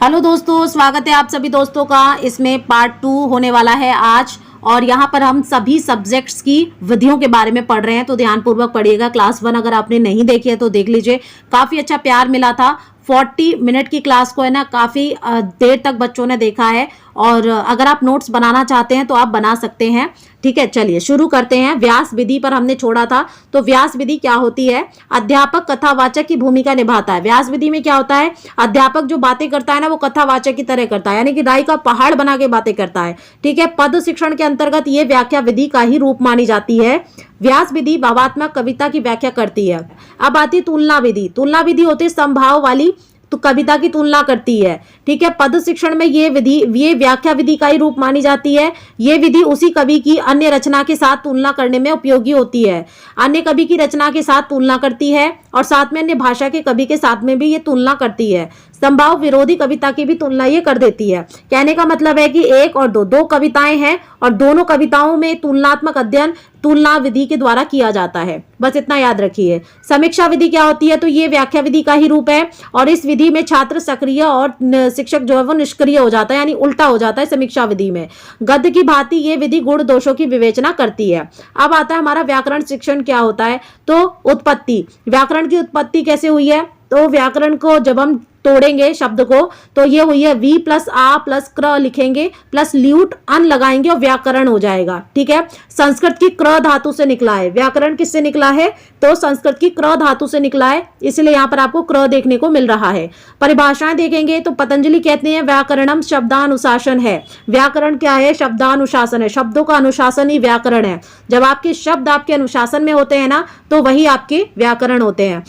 Hello दोस्तों, स्वागत है आप सभी दोस्तों का। इसमें पार्ट 2 होने वाला है आज, और यहाँ पर हम सभी सब्जेक्ट्स की विधियों के बारे में पढ़ रहे हैं, तो ध्यानपूर्वक पढ़िएगा। क्लास 1 अगर आपने नहीं देखी है तो देख लीजिए, काफी अच्छा प्यार मिला था। 40 मिनट की क्लास को है ना, काफी देर तक बच्चों ने देखा है, और अगर आप नोट्स बनाना चाहते हैं तो आप बना सकते हैं। ठीक है, चलिए शुरू करते हैं। व्यास विधि पर हमने छोड़ा था, तो व्यास विधि क्या होती है? अध्यापक कथावाचक की भूमिका निभाता है। व्यास विधि में क्या होता है? अध्यापक जो बातें करता है ना, वो कथावाचक की तरह करता है, यानी कि राई का पहाड़ बना के बातें करता है। ठीक है, पद शिक्षण के अंतर्गत ये व्याख्या विधि का ही रूप मानी जाती है। व्यास विधि भावात्मक कविता की व्याख्या करती है। अब आती तुलना विधि। तुलना विधि होती है समभाव वाली, तो कविता की तुलना करती है। ठीक है, पद शिक्षण में ये विधि, ये व्याख्या विधि का ही रूप मानी जाती है। ये विधि उसी कवि की अन्य रचना के साथ तुलना करने में उपयोगी होती है। अन्य कवि की रचना के साथ तुलना करती है, और साथ में अन्य भाषा के कवि के साथ में भी ये तुलना करती है। संभाव विरोधी कविता की भी तुलना ये कर देती है। कहने का मतलब है कि एक और दो कविताएं हैं, और दोनों कविताओं में तुलनात्मक अध्ययन तुलना विधि के द्वारा किया जाता है। बस इतना याद रखिए। समीक्षा विधि क्या होती है? तो ये व्याख्या विधि का ही रूप है, और इस विधि में छात्र सक्रिय और शिक्षक जो है वो निष्क्रिय हो जाता है, यानी उल्टा हो जाता है समीक्षा विधि में। गद्य की भांति ये विधि गुण दोषों की विवेचना करती है। अब आता है हमारा व्याकरण शिक्षण क्या होता है? तो उत्पत्ति। व्याकरण की उत्पत्ति कैसे हुई है? तो व्याकरण को जब हम तोड़ेंगे शब्द को, तो ये हुई है वी प्लस आ प्लस क्र लिखेंगे, प्लस ल्यूट अन लगाएंगे, और व्याकरण हो जाएगा। ठीक है, संस्कृत की क्र धातु से निकला है। व्याकरण किससे निकला है? तो संस्कृत की क्र धातु से निकला है, इसलिए यहाँ पर आपको क्र देखने को मिल रहा है। परिभाषाएं देखेंगे तो पतंजलि कहते हैं व्याकरणम शब्दानुशासन है। व्याकरण क्या है? शब्दानुशासन है। शब्दों का अनुशासन ही व्याकरण है। जब आपके शब्द आपके अनुशासन में होते हैं ना, तो वही आपके व्याकरण होते हैं।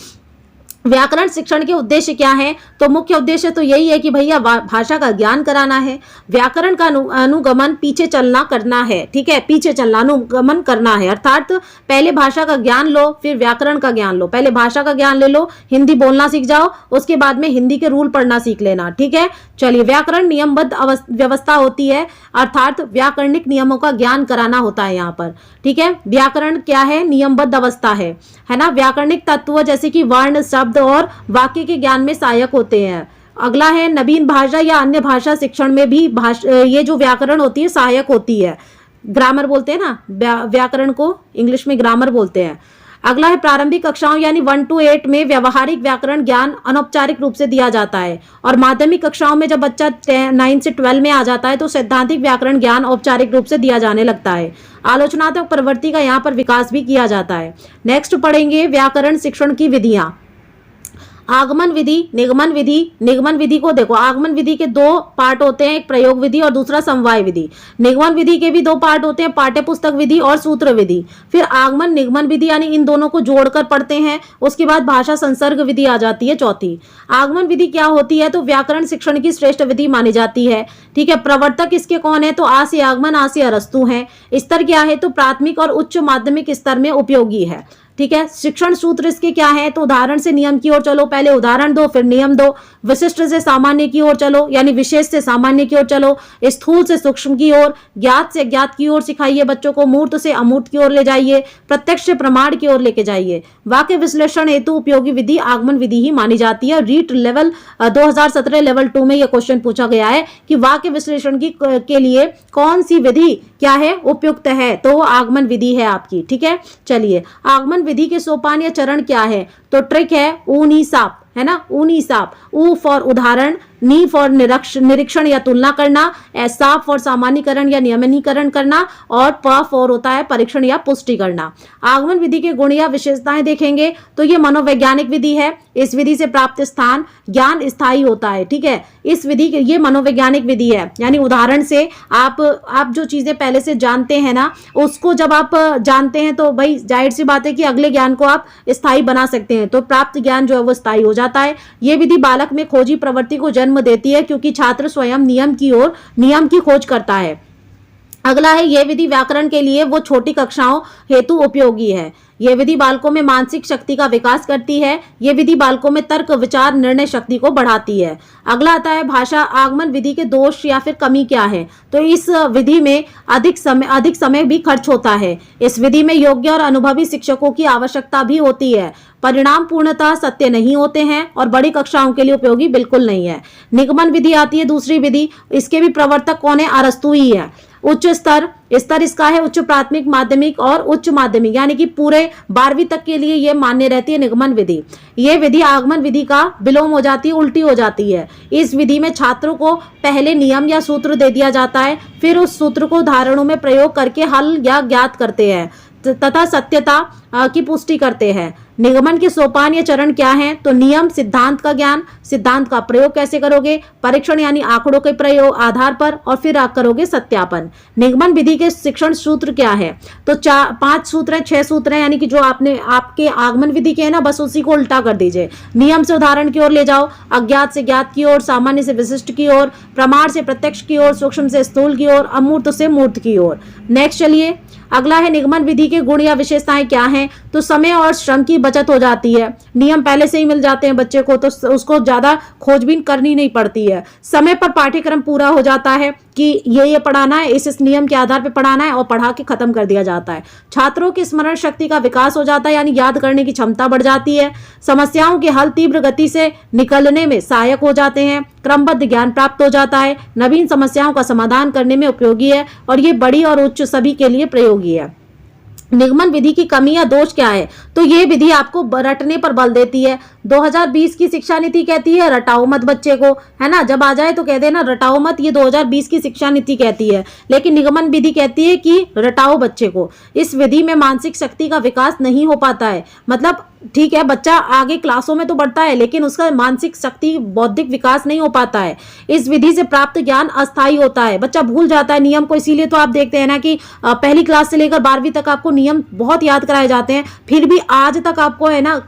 व्याकरण शिक्षण के उद्देश्य क्या है? तो मुख्य उद्देश्य तो यही है कि भैया भाषा का ज्ञान कराना है। व्याकरण का अनुगमन पीछे चलना करना है। ठीक है, पीछे चलना, अनुगमन करना है, अर्थात पहले भाषा का ज्ञान लो, फिर व्याकरण का ज्ञान लो। पहले भाषा का ज्ञान ले लो, हिंदी बोलना सीख जाओ, उसके बाद में हिंदी के रूल पढ़ना सीख लेना। ठीक है, चलिए। व्याकरण नियमबद्ध व्यवस्था होती है, अर्थात व्याकरणिक नियमों का ज्ञान कराना होता है यहाँ पर। ठीक है, व्याकरण क्या है? नियमबद्ध अवस्था है ना। व्याकरणिक तत्व जैसे कि वर्ण, शब्द और वाक्य के ज्ञान में सहायक होते हैं। अगला है नवीन भाषा या अन्य भाषा शिक्षण में भी ये जो व्याकरण होती है सहायक होती है। ग्रामर बोलते हैं ना, व्याकरण को इंग्लिश में ग्रामर बोलते हैं। अगला है प्रारंभिक कक्षाओं यानी 1 to 8 में व्यवहारिक व्याकरण ज्ञान अनौपचारिक रूप से दिया जाता है, और माध्यमिक कक्षाओं में जब बच्चा 9 से 12 में आ जाता है तो सैद्धांतिक व्याकरण ज्ञान औपचारिक रूप से दिया जाने लगता है। आलोचनात्मक प्रवृत्ति का यहाँ पर विकास भी किया जाता है। नेक्स्ट पढ़ेंगे व्याकरण शिक्षण की विधियां। आगमन विधि, निगमन विधि। निगमन विधि को देखो, आगमन विधि के 2 पार्ट होते हैं, एक प्रयोग विधि और दूसरा समवाय विधि। निगमन विधि के भी 2 पार्ट होते हैं, पाठ्यपुस्तक विधि और सूत्र विधि। फिर आगमन निगमन विधि, यानी इन दोनों को जोड़कर पढ़ते हैं। उसके बाद भाषा संसर्ग विधि आ जाती है चौथी। आगमन विधि क्या होती है? तो व्याकरण शिक्षण की श्रेष्ठ विधि मानी जाती है। ठीक है, प्रवर्तक इसके कौन है? तो आ से आगमन, आ से अरस्तु है। स्तर क्या है? तो प्राथमिक और उच्च माध्यमिक स्तर में उपयोगी है। ठीक है, शिक्षण सूत्र इसके क्या है? तो उदाहरण से नियम की ओर चलो, पहले उदाहरण दो फिर नियम दो। विशिष्ट से सामान्य की ओर चलो, यानी विशेष से सामान्य की ओर चलो। स्थूल से सूक्ष्म की ओर, ज्ञात से ज्ञात की ओर सिखाइए बच्चों को, मूर्त से अमूर्त की ओर ले जाइए, प्रत्यक्ष से प्रमाण की ओर लेके जाइए। वाक्य विश्लेषण हेतु उपयोगी विधि आगमन विधि ही मानी जाती है। रीट लेवल 2017 लेवल 2 में यह क्वेश्चन पूछा गया है कि वाक्य विश्लेषण के लिए कौन सी विधि क्या है? उपयुक्त है, तो वो आगमन विधि है आपकी। ठीक है, चलिए। आगमन विधि के सोपान या चरण क्या है? तो ट्रिक है ऊनी साप, है ना, ऊनी साप। ऊ फॉर उदाहरण, नी फॉर निरीक्षण या तुलना करना, साप फॉर सामान्यकरण या नियमनीकरण करना, और प फॉर होता है परीक्षण या पुष्टि करना। आगमन विधि के गुण या विशेषताएं देखेंगे तो ये मनोवैज्ञानिक विधि है। इस विधि से प्राप्त स्थान ज्ञान स्थायी होता है। ठीक है, इस विधि के ये मनोवैज्ञानिक विधि है, यानी उदाहरण से आप जो चीजें पहले से जानते हैं ना, उसको जब आप जानते हैं तो भाई जाहिर सी बात है कि अगले ज्ञान को आप स्थायी बना सकते हैं, तो प्राप्त ज्ञान जो है वो स्थायी हो जाता है। ये विधि बालक में खोजी प्रवृत्ति को जन्म देती है, क्योंकि छात्र स्वयं नियम की खोज करता है। अगला है ये विधि व्याकरण के लिए वो छोटी कक्षाओं हेतु उपयोगी है। ये विधि बालकों में मानसिक शक्ति का विकास करती है। ये विधि बालकों में तर्क, विचार, निर्णय शक्ति को बढ़ाती है। अगला आता है भाषा आगमन विधि के दोष या फिर कमी क्या है। तो इस विधि में अधिक समय भी खर्च होता है। इस विधि में योग्य और अनुभवी शिक्षकों की आवश्यकता भी होती है। परिणाम पूर्णतः सत्य नहीं होते हैं और बड़ी कक्षाओं के लिए उपयोगी बिल्कुल नहीं है। निगमन विधि आती है दूसरी विधि। इसके भी प्रवर्तक कौन है? अरस्तु ही है। उच्च स्तर इसका है उच्च प्राथमिक, माध्यमिक और उच्च माध्यमिक, यानी कि पूरे 12वीं तक के लिए ये मान्य रहती है निगमन विधि। ये विधि आगमन विधि का विलोम हो जाती है, उल्टी हो जाती है। इस विधि में छात्रों को पहले नियम या सूत्र दे दिया जाता है, फिर उस सूत्र को उदाहरणों में प्रयोग करके हल या ज्ञात करते हैं तथा सत्यता की पुष्टि करते हैं। निगमन के सोपान या चरण क्या हैं? तो नियम, सिद्धांत का ज्ञान, सिद्धांत का प्रयोग कैसे करोगे, परीक्षण यानी आंकड़ों के प्रयोग आधार पर, और फिर आप करोगे सत्यापन। निगमन विधि के शिक्षण सूत्र क्या है? तो 5 सूत्र है, 6 सूत्र है, यानी कि जो आपने आपके आगमन विधि के है ना, बस उसी को उल्टा कर दीजिए। नियम से उदाहरण की ओर ले जाओ, अज्ञात से ज्ञात की ओर, सामान्य से विशिष्ट की ओर, प्रमाण से प्रत्यक्ष की ओर, सूक्ष्म से स्थूल की ओर, अमूर्त से मूर्त की ओर। नेक्स्ट चलिए, अगला है निगमन विधि के गुण या विशेषताएं क्या हैं। तो समय और श्रम की बचत हो जाती है। नियम पहले से ही मिल जाते हैं बच्चे को, तो उसको ज्यादा खोजबीन करनी नहीं पड़ती है। समय पर पाठ्यक्रम पूरा हो जाता है कि ये पढ़ाना है, इस नियम के आधार पर पढ़ाना है, और पढ़ा के खत्म कर दिया जाता है। छात्रों की स्मरण शक्ति का विकास हो जाता है, यानी याद करने की क्षमता बढ़ जाती है। समस्याओं के हल तीव्र गति से निकलने में सहायक हो जाते हैं। क्रमबद्ध ज्ञान प्राप्त हो जाता है। नवीन समस्याओं का समाधान करने में उपयोगी है, और ये बड़ी और उच्च सभी के लिए प्रयोगी है। निगमन विधि की कमी या दोष क्या है? तो ये विधि आपको रटने पर बल देती है। 2020 की शिक्षा नीति कहती है रटाओ मत बच्चे को, है ना, जब आ जाए तो कह देना रटाओ मत, ये 2020 की शिक्षा नीति कहती है। लेकिन निगमन विधि कहती है कि रटाओ बच्चे को। इस विधि में मानसिक शक्ति का विकास नहीं हो पाता है। मतलब ठीक है, बच्चा आगे क्लासों में तो बढ़ता है, लेकिन उसका मानसिक शक्ति, बौद्धिक विकास नहीं हो पाता है। इस विधि से प्राप्त ज्ञान अस्थायी होता है, बच्चा भूल जाता है नियम को। इसीलिए तो आप देखते हैं ना कि पहली क्लास से लेकर 12वीं तक आपको नियम बहुत याद कराए जाते हैं, फिर भी आज तक आपको है ना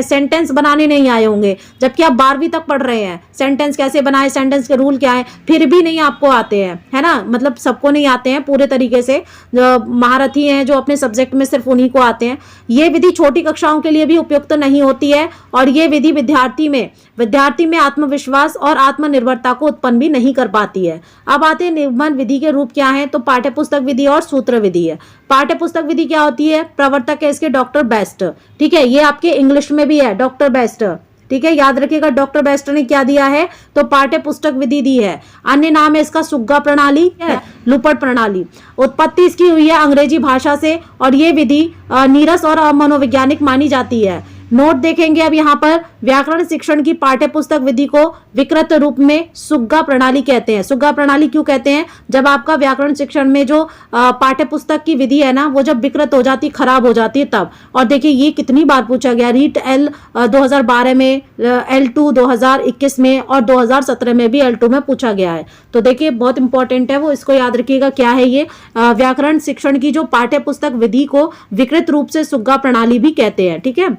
सेंटेंस बनाने नहीं आए होंगे, जबकि आप 12वीं तक पढ़ रहे हैं। सेंटेंस कैसे बनाए, सेंटेंस के रूल क्या है, फिर भी नहीं आपको आते हैं, है ना। मतलब सबको नहीं आते हैं पूरे तरीके से। महारथी हैं जो अपने सब्जेक्ट में सिर्फ उन्हीं को आते हैं। ये विधि छोटी कक्षाओं के लिए भी उपयुक्त नहीं होती है, और ये विधि विद्यार्थी में आत्मविश्वास और आत्मनिर्भरता को उत्पन्न भी नहीं कर पाती है। अब आते हैं निगमन विधि के रूप क्या है। तो पाठ्यपुस्तक विधि और सूत्र विधि है। पाठ्यपुस्तक विधि क्या होती है? प्रवर्तक है इसके डॉक्टर बेस्ट। ठीक है, ये आपके इंग्लिश में भी है डॉक्टर बेस्ट। ठीक है, याद रखिएगा डॉक्टर बेस्ट ने क्या दिया है, तो पाठ्य पुस्तक विधि दी है। अन्य नाम है इसका सुग्गा प्रणाली है, लुपट प्रणाली। उत्पत्ति इसकी हुई है अंग्रेजी भाषा से, और ये विधि नीरस और मनोवैज्ञानिक मानी जाती है। नोट देखेंगे अब यहाँ पर, व्याकरण शिक्षण की पाठ्य पुस्तक विधि को विकृत रूप में सुग्गा प्रणाली कहते हैं। सुग्गा प्रणाली क्यों कहते हैं? जब आपका व्याकरण शिक्षण में जो पाठ्य पुस्तक की विधि है ना, वो जब विकृत हो जाती, खराब हो जाती है तब। और देखिए ये कितनी बार पूछा गया, रीट L 2012 में, L2 2021 में, और 2017 में भी L2 में पूछा गया है। तो देखिए बहुत इंपॉर्टेंट है वो, इसको याद रखिएगा क्या है ये। व्याकरण शिक्षण की जो पाठ्य पुस्तक विधि को विकृत रूप से सुग्गा प्रणाली भी कहते हैं। ठीक है,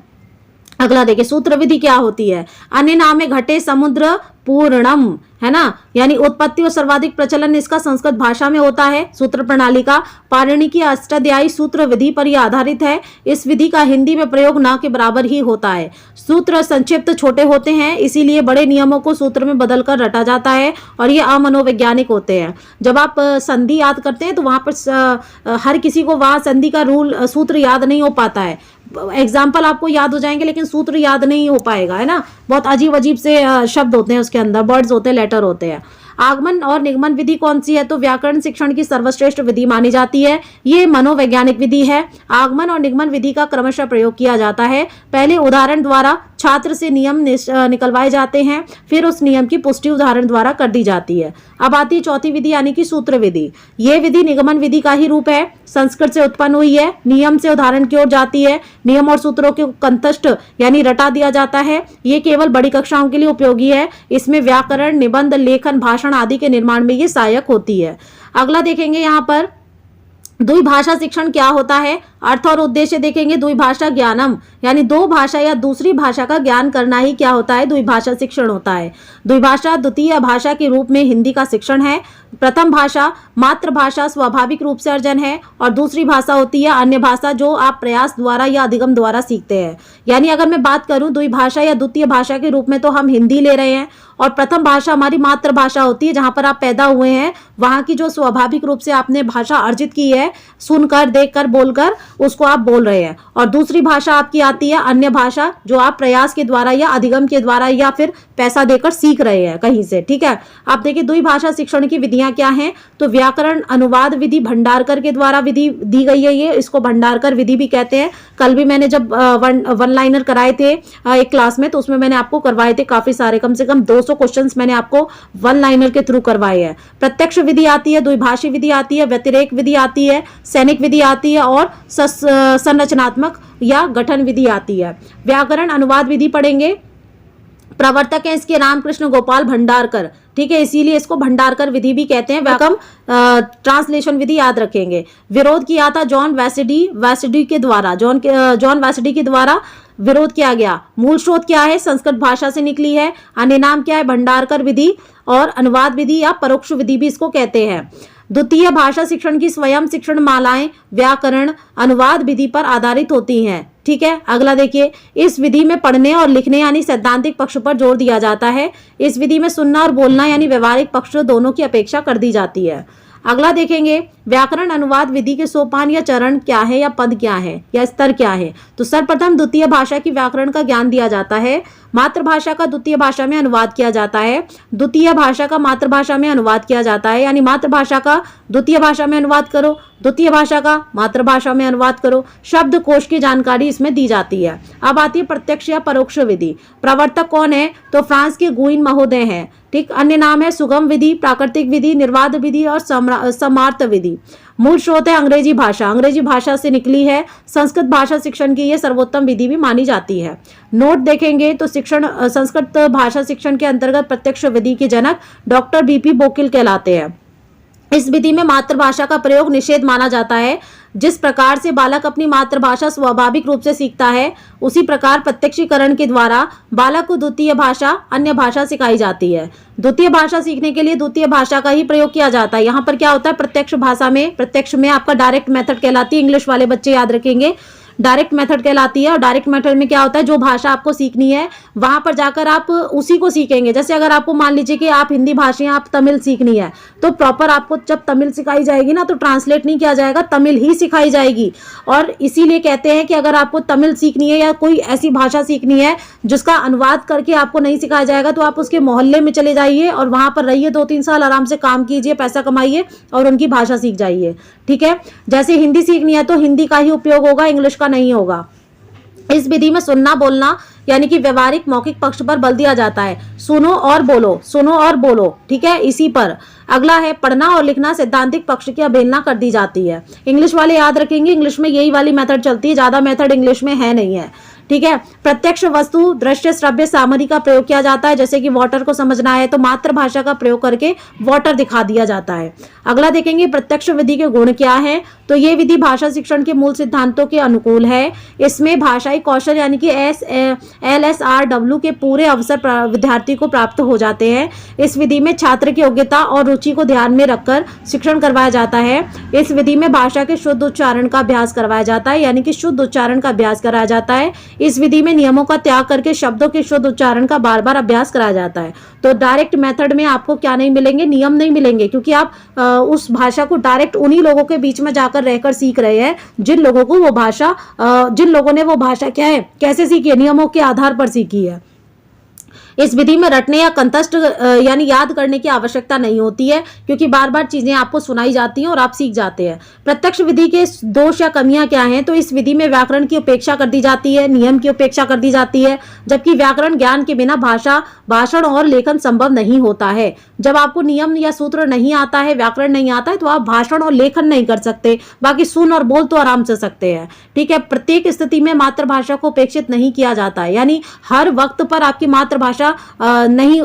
अगला देखिए सूत्र विधि क्या होती है। अन्य नाम है घटे समुद्र पूर्णम, है ना, यानी उत्पत्ति और सर्वाधिक प्रचलन इसका संस्कृत भाषा में होता है। सूत्र प्रणाली का पाणिनि की अष्टाध्यायी सूत्र विधि पर यह आधारित है। इस विधि का हिंदी में प्रयोग न के बराबर ही होता है। सूत्र संक्षिप्त छोटे होते हैं, इसीलिए बड़े नियमों को सूत्र में बदलकर रटा जाता है, और ये अमनोवैज्ञानिक होते हैं। जब आप संधि याद करते हैं तो वहां पर हर किसी को वहां संधि का रूल, सूत्र याद नहीं हो पाता है। एग्जाम्पल आपको याद हो जाएंगे लेकिन सूत्र याद नहीं हो पाएगा, है ना। बहुत अजीब अजीब से शब्द होते हैं उसके अंदर, वर्ड्स होते हैं, लेटर होते हैं। आगमन और निगमन विधि कौन सी है? तो व्याकरण शिक्षण की सर्वश्रेष्ठ विधि मानी जाती है। ये मनोवैज्ञानिक विधि है। आगमन और निगमन विधि का क्रमशः प्रयोग किया जाता है। पहले उदाहरण द्वारा छात्र से नियम निकलवाए जाते हैं, फिर उस नियम की पुष्टि उदाहरण द्वारा कर दी जाती है। अब आती है चौथी विधि यानी कि सूत्र विधि। ये विधि निगमन विधि का ही रूप है, संस्कृत से उत्पन्न हुई है, नियम से उदाहरण की ओर जाती है। नियम और सूत्रों के कंठस्थ यानी रटा दिया जाता है। ये केवल बड़ी कक्षाओं के लिए उपयोगी है। इसमें व्याकरण, निबंध, लेखन, भाषण आदि के निर्माण में ये सहायक होती है। अगला देखेंगे यहाँ पर द्विभाषा शिक्षण क्या होता है। अर्थ और उद्देश्य देखेंगे, द्विभाषा ज्ञानम यानी दो भाषा या दूसरी भाषा का ज्ञान करना ही क्या होता है, द्विभाषा शिक्षण होता है। द्विभाषा द्वितीय भाषा के रूप में हिंदी का शिक्षण है। प्रथम भाषा मातृभाषा स्वाभाविक रूप से अर्जन है और दूसरी भाषा होती है अन्य भाषा जो आप प्रयास द्वारा या अधिगम द्वारा सीखते हैं। यानी अगर मैं बात करूं द्विभाषा या द्वितीय भाषा के रूप में तो हम हिंदी ले रहे हैं और प्रथम भाषा हमारी मातृभाषा होती है, जहां पर आप पैदा हुए हैं वहां की जो स्वाभाविक रूप से आपने भाषा अर्जित की है, सुनकर देखकर बोलकर उसको आप बोल रहे हैं। और दूसरी भाषा आपकी आती है अन्य भाषा जो आप प्रयास के द्वारा या अधिगम के द्वारा या फिर पैसा देकर सीख रहे हैं कहीं से। ठीक है, आप देखिए द्विभाषा शिक्षण की विधियां क्या हैं, तो व्याकरण अनुवाद विधि भंडारकर के द्वारा विधि दी गई है, ये इसको भंडारकर विधि भी कहते हैं। कल भी मैंने जब वन लाइनर कराए थे एक क्लास में तो उसमें मैंने आपको करवाए थे काफी सारे, कम से कम 200 क्वेश्चंस मैंने आपको वन लाइनर के थ्रू करवाए हैं। प्रत्यक्ष विधि आती है, द्विभाषी विधि आती है, व्यतिरेक विधि आती है, सैनिक विधि आती है और संरचनात्मक या गठन विधि आती है। व्याकरण अनुवाद विधि पढ़ेंगे, प्रवर्तक है इसके रामकृष्ण गोपाल भंडारकर। ठीक है, इसीलिए इसको भंडारकर विधि भी कहते हैं। व्याकरण ट्रांसलेशन विधि याद रखेंगे। विरोध किया था जॉन वैसिडी के द्वारा, जॉन वैसिडी के द्वारा विरोध किया गया। मूल स्रोत क्या है, संस्कृत भाषा से निकली है। अन्य नाम क्या है, भंडारकर विधि और अनुवाद विधि या परोक्ष विधि भी इसको कहते हैं। द्वितीय भाषा शिक्षण की स्वयं शिक्षण मालाएं व्याकरण अनुवाद विधि पर आधारित होती हैं। ठीक है, अगला देखिए, इस विधि में पढ़ने और लिखने यानी सैद्धांतिक पक्ष पर जोर दिया जाता है। इस विधि में सुनना और बोलना यानी व्यवहारिक पक्ष दोनों की अपेक्षा कर दी जाती है। अगला देखेंगे, व्याकरण अनुवाद विधि के सोपान या चरण क्या है या पद क्या है या स्तर क्या है। तो सर्वप्रथम द्वितीय भाषा की व्याकरण का ज्ञान दिया जाता है। मातृभाषा का द्वितीय भाषा में अनुवाद किया जाता है। द्वितीय भाषा का मातृभाषा में अनुवाद किया जाता है, यानी मातृभाषा का द्वितीय भाषा में अनुवाद करो, द्वितीय भाषा का मातृभाषा में अनुवाद करो। शब्दकोश की जानकारी इसमें दी जाती है। अब आती है प्रत्यक्ष या परोक्ष विधि। प्रवर्तक कौन है, तो फ्रांस के गुइन महोदय हैं। ठीक, अन्य नाम है सुगम विधि, प्राकृतिक विधि, निर्वाध विधि और समार्थ विधि। मूल स्रोत है अंग्रेजी भाषा से निकली है। संस्कृत भाषा शिक्षण की यह सर्वोत्तम विधि भी मानी जाती है। नोट देखेंगे तो संस्कृत भाषा शिक्षण के अंतर्गत प्रत्यक्ष विधि के जनक डॉक्टर बीपी बोकिल कहलाते हैं। इस विधि में मातृभाषा का प्रयोग निषेध माना जाता है। जिस प्रकार से बालक अपनी मातृभाषा स्वाभाविक रूप से सीखता है, उसी प्रकार प्रत्यक्षीकरण के द्वारा बालक को द्वितीय भाषा अन्य भाषा सिखाई जाती है। द्वितीय भाषा सीखने के लिए द्वितीय भाषा का ही प्रयोग किया जाता है। यहाँ पर क्या होता है, प्रत्यक्ष में आपका डायरेक्ट मेथड कहलाती है। इंग्लिश वाले बच्चे याद रखेंगे, डायरेक्ट मेथड कहलाती है। और डायरेक्ट मेथड में क्या होता है, जो भाषा आपको सीखनी है वहां पर जाकर आप उसी को सीखेंगे। जैसे अगर आपको मान लीजिए कि आप हिंदी भाषा आप तमिल सीखनी है, तो प्रॉपर आपको जब तमिल सिखाई जाएगी ना, तो ट्रांसलेट नहीं किया जाएगा, तमिल ही सिखाई जाएगी। और इसीलिए कहते हैं कि अगर आपको तमिल सीखनी है या कोई ऐसी भाषा सीखनी है जिसका अनुवाद करके आपको नहीं सिखाया जाएगा, तो आप उसके मोहल्ले में चले जाइए और वहां पर रहिए, 2-3 साल आराम से काम कीजिए, पैसा कमाइए और उनकी भाषा सीख जाइए। ठीक है, जैसे हिंदी सीखनी है तो हिंदी का ही उपयोग होगा, इंग्लिश का नहीं होगा। इस विधि में सुनना बोलना यानी कि व्यवहारिक मौखिक पक्ष पर बल दिया जाता है। सुनो और बोलो। ठीक है, इसी पर अगला है पढ़ना और लिखना सैद्धांतिक पक्ष की अवहेलना कर दी जाती है। इंग्लिश वाले याद रखेंगे, इंग्लिश में यही वाली मेथड चलती है, ज्यादा मेथड इंग्लिश में है नहीं है। ठीक है, प्रत्यक्ष वस्तु दृश्य श्रव्य सामग्री का प्रयोग किया जाता है। जैसे कि वाटर को समझना है तो मातृभाषा का प्रयोग करके वाटर दिखा दिया जाता है। अगला देखेंगे प्रत्यक्ष विधि के गुण क्या है, तो ये विधि भाषा शिक्षण के मूल सिद्धांतों के अनुकूल है। इसमें भाषाई कौशल यानी कि LSRW के पूरे अवसर विद्यार्थी को प्राप्त हो जाते हैं। इस विधि में छात्र की योग्यता और रुचि को ध्यान में रखकर शिक्षण करवाया जाता है। इस विधि में भाषा के शुद्ध उच्चारण का अभ्यास करवाया जाता है, यानी कि शुद्ध उच्चारण का अभ्यास कराया जाता है। इस विधि में नियमों का त्याग करके शब्दों के शुद्ध उच्चारण का बार बार अभ्यास कराया जाता है। तो डायरेक्ट मेथड में आपको क्या नहीं मिलेंगे, नियम नहीं मिलेंगे, क्योंकि आप उस भाषा को डायरेक्ट उन्हीं लोगों के बीच में जाकर रहकर सीख रहे हैं जिन लोगों ने वो भाषा क्या है, कैसे सीखी है, नियमों के आधार पर सीखी है। इस विधि में रटने या कंठस्थ यानी याद करने की आवश्यकता नहीं होती है, क्योंकि बार बार चीजें आपको सुनाई जाती हैं और आप सीख जाते हैं। प्रत्यक्ष विधि के दोष या कमियां क्या हैं, तो इस विधि में व्याकरण की उपेक्षा कर दी जाती है, नियम की उपेक्षा कर दी जाती है, जबकि व्याकरण ज्ञान के बिना भाषण और लेखन संभव नहीं होता है। जब आपको नियम या सूत्र नहीं आता है, व्याकरण नहीं आता है, तो आप भाषण और लेखन नहीं कर सकते, बाकी सुन और बोल तो आराम से सकते हैं। ठीक है, प्रत्येक स्थिति में मातृभाषा को उपेक्षित नहीं किया जाता है, यानी हर वक्त पर आपकी मातृभाषा भाषा नहीं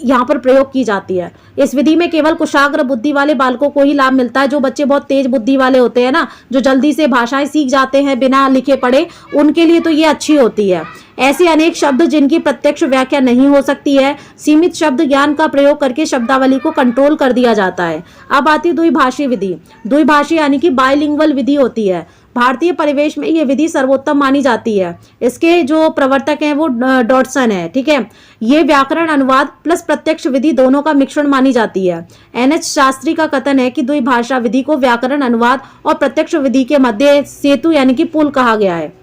यहाँ पर प्रयोग की जाती है। इस विधि में केवल कुशाग्र बुद्धि वाले बालकों को ही लाभ मिलता है। जो बच्चे बहुत तेज बुद्धि वाले होते हैं ना, जो जल्दी से भाषाएं सीख जाते हैं बिना लिखे पढ़े, उनके लिए तो ये अच्छी होती है। ऐसे अनेक शब्द जिनकी प्रत्यक्ष व्याख्या नहीं हो सकती है, सीमित शब्द ज्ञान का प्रयोग करके शब्दावली को कंट्रोल कर दिया जाता है। अब आती है द्विभाषी विधि। द्विभाषी यानी कि बाइलिंगुअल विधि होती है। भारतीय परिवेश में ये विधि सर्वोत्तम मानी जाती है। इसके जो प्रवर्तक हैं वो डॉटसन है, ठीक है। ये व्याकरण अनुवाद प्लस प्रत्यक्ष विधि दोनों का मिश्रण मानी जाती है। NH शास्त्री का कथन है कि द्विभाषा विधि को व्याकरण अनुवाद और प्रत्यक्ष विधि के मध्य सेतु यानी कि पुल कहा गया है।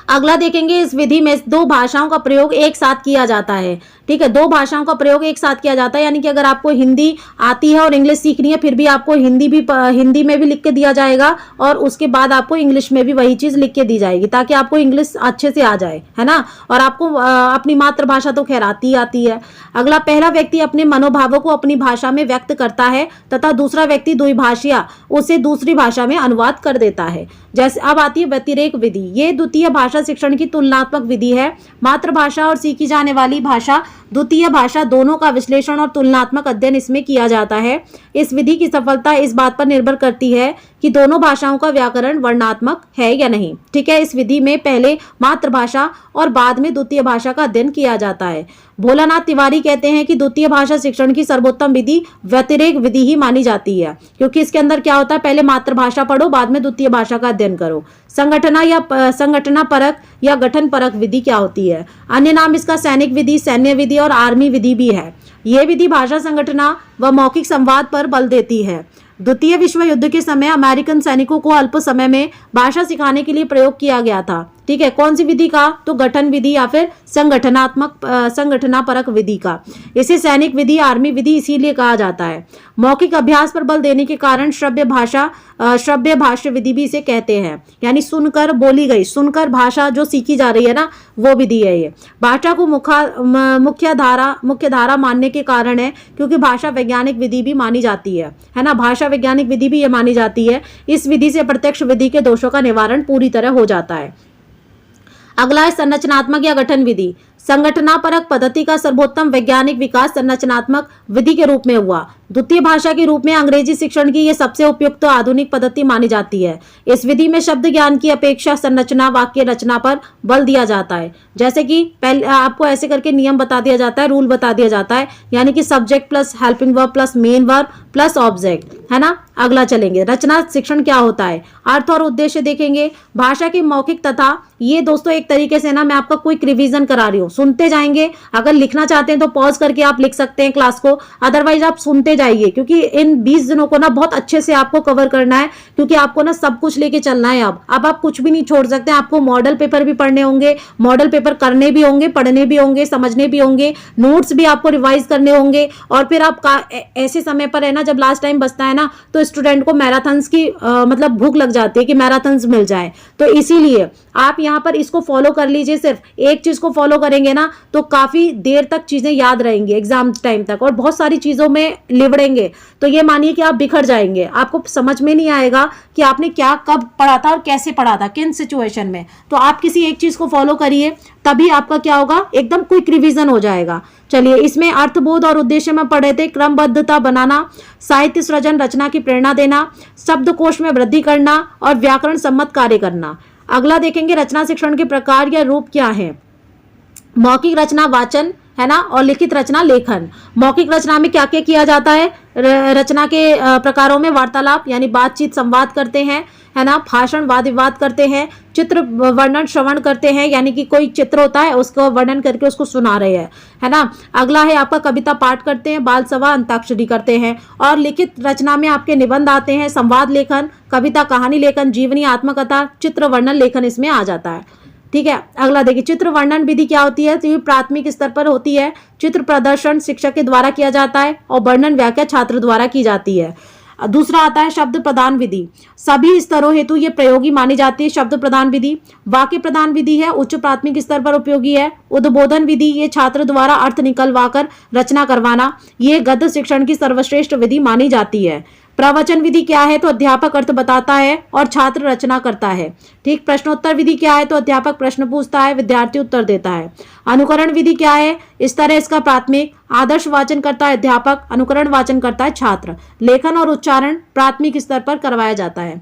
अगला देखेंगे, इस विधि में दो भाषाओं का प्रयोग एक साथ किया जाता है, ठीक है। दो भाषाओं का प्रयोग एक साथ किया जाता है, यानी कि अगर आपको हिंदी आती है और इंग्लिश सीखनी है, फिर भी आपको हिंदी में भी लिख के दिया जाएगा और उसके बाद आपको इंग्लिश में भी वही चीज लिख के दी जाएगी, ताकि आपको इंग्लिश अच्छे से आ जाए, है ना। और आपको अपनी मातृभाषा तो खैर आती है। अगला, पहला व्यक्ति अपने मनोभावों को अपनी भाषा में व्यक्त करता है तथा दूसरा व्यक्ति द्विभाषिया उसे दूसरी भाषा में अनुवाद कर देता है। जैसे अब आती है व्यतिरेक विधि। ये द्वितीय भाषा शिक्षण की तुलनात्मक विधि है। मातृभाषा और सीखी जाने वाली भाषा, द्वितीय भाषा दोनों का विश्लेषण और तुलनात्मक अध्ययन इसमें किया जाता है। इस विधि की सफलता इस बात पर निर्भर करती है कि दोनों भाषाओं का व्याकरण वर्णात्मक है या नहीं, ठीक है। इस विधि में पहले मातृभाषा और बाद में द्वितीय भाषा का अध्ययन किया जाता है। भोलानाथ तिवारी कहते हैं कि द्वितीय भाषा शिक्षण की सर्वोत्तम विधि व्यतिरेक विधि ही मानी जाती है, क्योंकि इसके अंदर क्या होता है, पहले मातृभाषा पढ़ो, बाद में द्वितीय भाषा का अध्ययन करो। संगठना परक या गठन परक विधि क्या होती है? अन्य नाम इसका सैनिक विधि, सैन्य विधि और आर्मी विधि भी है। यह विधि भाषा संगठना व मौखिक संवाद पर बल देती है। द्वितीय विश्व युद्ध के समय अमेरिकन सैनिकों को अल्प समय में भाषा सिखाने के लिए प्रयोग किया गया था, ठीक है। कौन सी विधि का? तो गठन विधि या फिर संगठना परक विधि का। इसे सैनिक विधि, आर्मी विधि इसीलिए कहा जाता है। मौखिक अभ्यास पर बल देने के कारण श्रव्य भाष्य विधि भी इसे कहते हैं, यानी सुनकर बोली गई, सुनकर भाषा जो सीखी जा रही है ना, वो विधि है ये। भाषा को मुख्य धारा मानने के कारण है, क्योंकि भाषा वैज्ञानिक विधि भी मानी जाती है ना। भाषा वैज्ञानिक विधि भी ये मानी जाती है। इस विधि से प्रत्यक्ष विधि के दोषों का निवारण पूरी तरह हो जाता है। अगला है संरचनात्मक या गठन विधि। संगठनापरक पद्धति का सर्वोत्तम वैज्ञानिक विकास संरचनात्मक विधि के रूप में हुआ। द्वितीय भाषा के रूप में अंग्रेजी शिक्षण की यह सबसे उपयुक्त आधुनिक पद्धति मानी जाती है। इस विधि में शब्द ज्ञान की अपेक्षा संरचना, वाक्य रचना पर बल दिया जाता है। जैसे कि पहले आपको ऐसे करके नियम बता दिया जाता है, रूल बता दिया जाता है, यानी कि subject plus helping verb plus main verb plus object, है ना। अगला चलेंगे, रचना शिक्षण क्या होता है, अर्थ और उद्देश्य देखेंगे। भाषा की मौखिक तथा, ये दोस्तों एक तरीके से ना मैं आपका क्विक रिवीजन करा रही हूँ, सुनते जाएंगे। अगर लिखना चाहते हैं तो पॉज करके आप लिख सकते हैं क्लास को, अदरवाइज आप सुनते जाइए, क्योंकि इन 20 दिनों को ना बहुत अच्छे से आपको कवर करना है, क्योंकि आपको ना सब कुछ लेके चलना है। अब आप कुछ भी नहीं छोड़ सकते। आपको मॉडल पेपर भी पढ़ने होंगे, मॉडल पेपर करने भी होंगे, पढ़ने भी होंगे, समझने भी होंगे, नोट्स भी आपको रिवाइज करने होंगे। और फिर आप ऐसे समय पर है ना, जब लास्ट टाइम बचता है ना, तो स्टूडेंट को मैराथन्स की मतलब भूख लग जाती है कि मैराथन्स मिल जाए। तो इसीलिए आप यहाँ पर इसको फॉलो कर लीजिए। सिर्फ एक चीज को फॉलो करेंगे ना तो काफी देर तक चीजें याद रहेंगी एग्जाम टाइम तक, और बहुत सारी चीजों में लिबड़ेंगे तो ये मानिए कि आप बिखर जाएंगे। आपको समझ में नहीं आएगा कि आपने क्या कब पढ़ा था और कैसे पढ़ा था, किन सिचुएशन में। तो आप किसी एक चीज को फॉलो करिए, तभी आपका क्या होगा, एकदम क्विक रिवीजन हो जाएगा। चलिए, इसमें अर्थबोध और उद्देश्य में पढ़े थे, क्रमबद्धता बनाना, साहित्य सृजन रचना की प्रेरणा देना, शब्दकोश में वृद्धि करना और व्याकरण सम्मत कार्य करना। अगला देखेंगे, रचना शिक्षण के प्रकार या रूप क्या है। मौखिक रचना वाचन, है ना, और लिखित रचना लेखन। मौखिक रचना में क्या क्या किया जाता है, रचना के प्रकारों में वार्तालाप यानी बातचीत संवाद करते हैं, है ना, भाषण वाद विवाद करते हैं, चित्र वर्णन श्रवण करते हैं, यानी कि कोई चित्र होता है उसको वर्णन करके उसको सुना रहे हैं, है ना। अगला है आपका कविता पाठ करते हैं, बाल सभा अंताक्षरी करते हैं। और लिखित रचना में आपके निबंध आते हैं, संवाद लेखन, कविता कहानी लेखन, जीवनी आत्मकथा, चित्र वर्णन लेखन इसमें आ जाता है, ठीक है। अगला देखिए, चित्र वर्णन विधि क्या होती है, तो ये प्राथमिक स्तर पर होती है। चित्र प्रदर्शन शिक्षक के द्वारा किया जाता है और वर्णन व्याख्या छात्र द्वारा की जाती है। दूसरा आता है शब्द प्रदान विधि। सभी स्तरों हेतु ये प्रयोगी मानी जाती है। शब्द प्रदान विधि वाक्य प्रदान विधि है, उच्च प्राथमिक स्तर पर उपयोगी है। उद्बोधन विधि, ये छात्र द्वारा अर्थ निकलवाकर रचना करवाना, ये गद्य शिक्षण की सर्वश्रेष्ठ विधि मानी जाती है। प्रवचन विधि क्या है? तो अध्यापक अर्थ बताता है और छात्र रचना करता है। ठीक। प्रश्नोत्तर विधि क्या है? तो अध्यापक प्रश्न पूछता है, विद्यार्थी उत्तर देता है। अनुकरण विधि क्या है? स्तर है इसका प्राथमिक। आदर्श वाचन करता है अध्यापक, अनुकरण वाचन करता है छात्र। लेखन और उच्चारण प्राथमिक स्तर पर करवाया जाता है।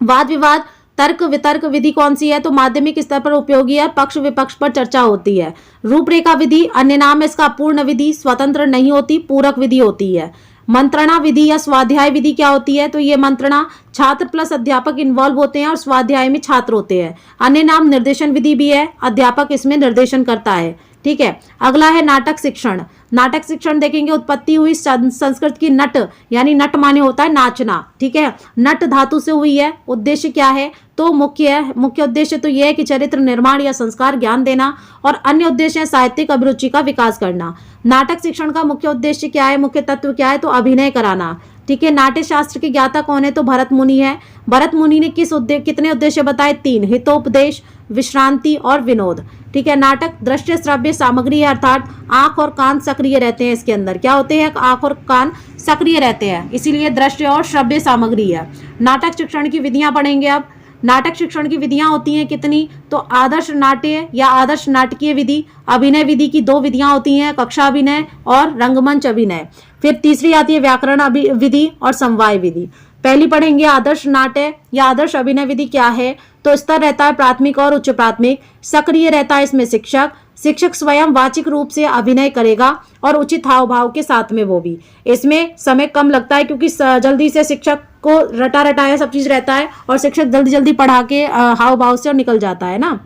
वाद विवाद तर्क वितर्क विधि कौन सी है? तो माध्यमिक स्तर पर उपयोगी है, पक्ष विपक्ष पर चर्चा होती है। रूपरेखा विधि अन्य नाम है इसका पूर्ण विधि, स्वतंत्र नहीं होती, पूरक विधि होती है। मंत्रणा विधि या स्वाध्याय विधि क्या होती है? तो ये मंत्रणा छात्र प्लस अध्यापक इन्वॉल्व होते हैं और स्वाध्याय में छात्र होते हैं। अन्य नाम निर्देशन विधि भी है, अध्यापक इसमें निर्देशन करता है। ठीक है। अगला है नाटक शिक्षण। नाटक शिक्षण देखेंगे, उत्पत्ति हुई संस्कृत की नट, यानी नट माने होता है नाचना। ठीक है। नट धातु से हुई है। उद्देश्य क्या है? तो मुख्य उद्देश्य तो यह है कि चरित्र निर्माण या संस्कार ज्ञान देना, और अन्य उद्देश्य है साहित्यिक अभिरुचि का विकास करना। नाटक शिक्षण का मुख्य उद्देश्य क्या है? मुख्य तत्व क्या है? तो अभिनय कराना। ठीक है। नाट्य शास्त्र के ज्ञाता कौन है? तो भरत मुनि है। भरत मुनि ने कितने उद्देश्य बताए? 3, हितोपदेश, विश्रांति और विनोद। ठीक है। नाटक दृश्य श्रव्य सामग्री है, अर्थात आंख और कान सक्रिय रहते हैं। इसके अंदर क्या होते हैं? आंख और कान सक्रिय रहते हैं, इसीलिए दृश्य और श्रव्य सामग्री है। नाटक शिक्षण की विधियां पढ़ेंगे अब। नाटक शिक्षण की विधियां होती हैं कितनी? तो आदर्श नाट्य या आदर्श नाटकीय विधि, अभिनय विधि की 2 विधियां होती हैं, कक्षा अभिनय और रंगमंच अभिनय। फिर तीसरी आती है व्याकरण विधि और समवाय विधि। पहली पढ़ेंगे आदर्श नाट्य या आदर्श अभिनय विधि क्या है? तो स्तर रहता है प्राथमिक और उच्च प्राथमिक। सक्रिय रहता है इसमें शिक्षक स्वयं वाचिक रूप से अभिनय करेगा और उचित हाव भाव के साथ में, वो भी इसमें समय कम लगता है क्योंकि जल्दी से शिक्षक को रटा रटाया सब चीज रहता है और शिक्षक जल्दी जल्दी पढ़ा के हाव भाव से और निकल जाता है ना।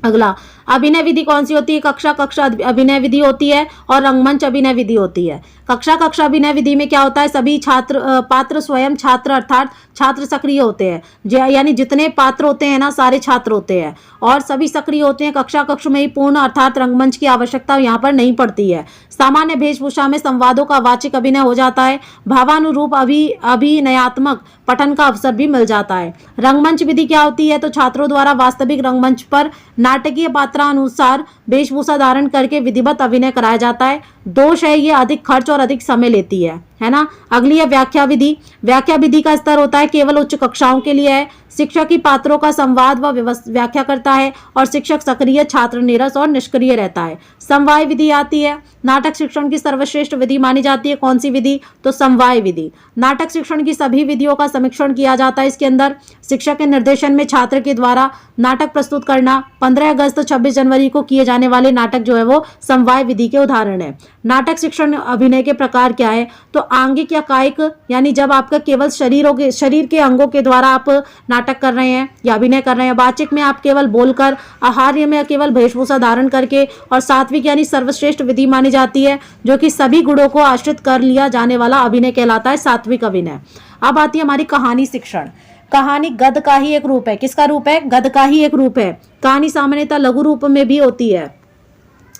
अगला अभिनय विधि कौन सी होती है? कक्षा अभिनय विधि होती है और रंगमंच अभिनय विधि होती है। कक्षा अभिनय विधि में क्या होता है? सभी पात्र स्वयं छात्र, अर्थात छात्र सक्रिय होते हैं, यानी जितने पात्र होते हैं ना सारे छात्र होते हैं और सभी सक्रिय होते हैं। कक्ष में ही पूर्ण अर्थात रंगमंच की आवश्यकता यहाँ पर नहीं पड़ती है। सामान्य वेशभूषा में संवादों का वाचिक अभिनय हो जाता है। भावानुरूप अभिनयात्मक पठन का अवसर भी मिल जाता है। रंगमंच विधि क्या होती है? तो छात्रों द्वारा वास्तविक रंगमंच पर नाटकीय पात्रानुसार वेशभूषा धारण करके विधिवत अभिनय कराया जाता है। दोष है ये अधिक खर्च और अधिक समय लेती है ना। अगली है व्याख्या विधि। व्याख्या विधि का स्तर होता है केवल उच्च कक्षाओं के लिए है। शिक्षक ही पात्रों का संवाद व व्याख्या करता है और शिक्षक सक्रिय, छात्र नीरस और निष्क्रिय रहता है। समवाय विधि आती है। नाटक शिक्षण की सर्वश्रेष्ठ विधि मानी जाती है कौन सी विधि? तो समवाय विधि। नाटक शिक्षण की सभी विधियों का समीक्षण किया जाता है। इसके अंदर शिक्षक के निर्देशन में छात्र के द्वारा नाटक प्रस्तुत करना। 15 अगस्त तो 26 जनवरी को किए जाने वाले नाटक जो है वो समवाय विधि के उदाहरण है। नाटक शिक्षण अभिनय के प्रकार क्या है? तो आंगिक या कायिक, यानी जब आपका केवल शरीर के अंगों के द्वारा आप नाटक कर रहे हैं या अभिनय कर रहे हैं। वाचिक में आप केवल बोलकर, आहार्य में केवल वेशभूषा धारण करके, और सात्विक यानी सर्वश्रेष्ठ विधि मानी जाती है जो कि सभी गुणों को आश्रित कर लिया जाने वाला अभिनय कहलाता है, सात्विक अभिनय। अब आती है हमारी कहानी शिक्षण। कहानी गद्य का ही एक रूप है। किसका रूप है? गद्य का ही एक रूप है। कहानी सामान्यतः लघु रूप में भी होती है।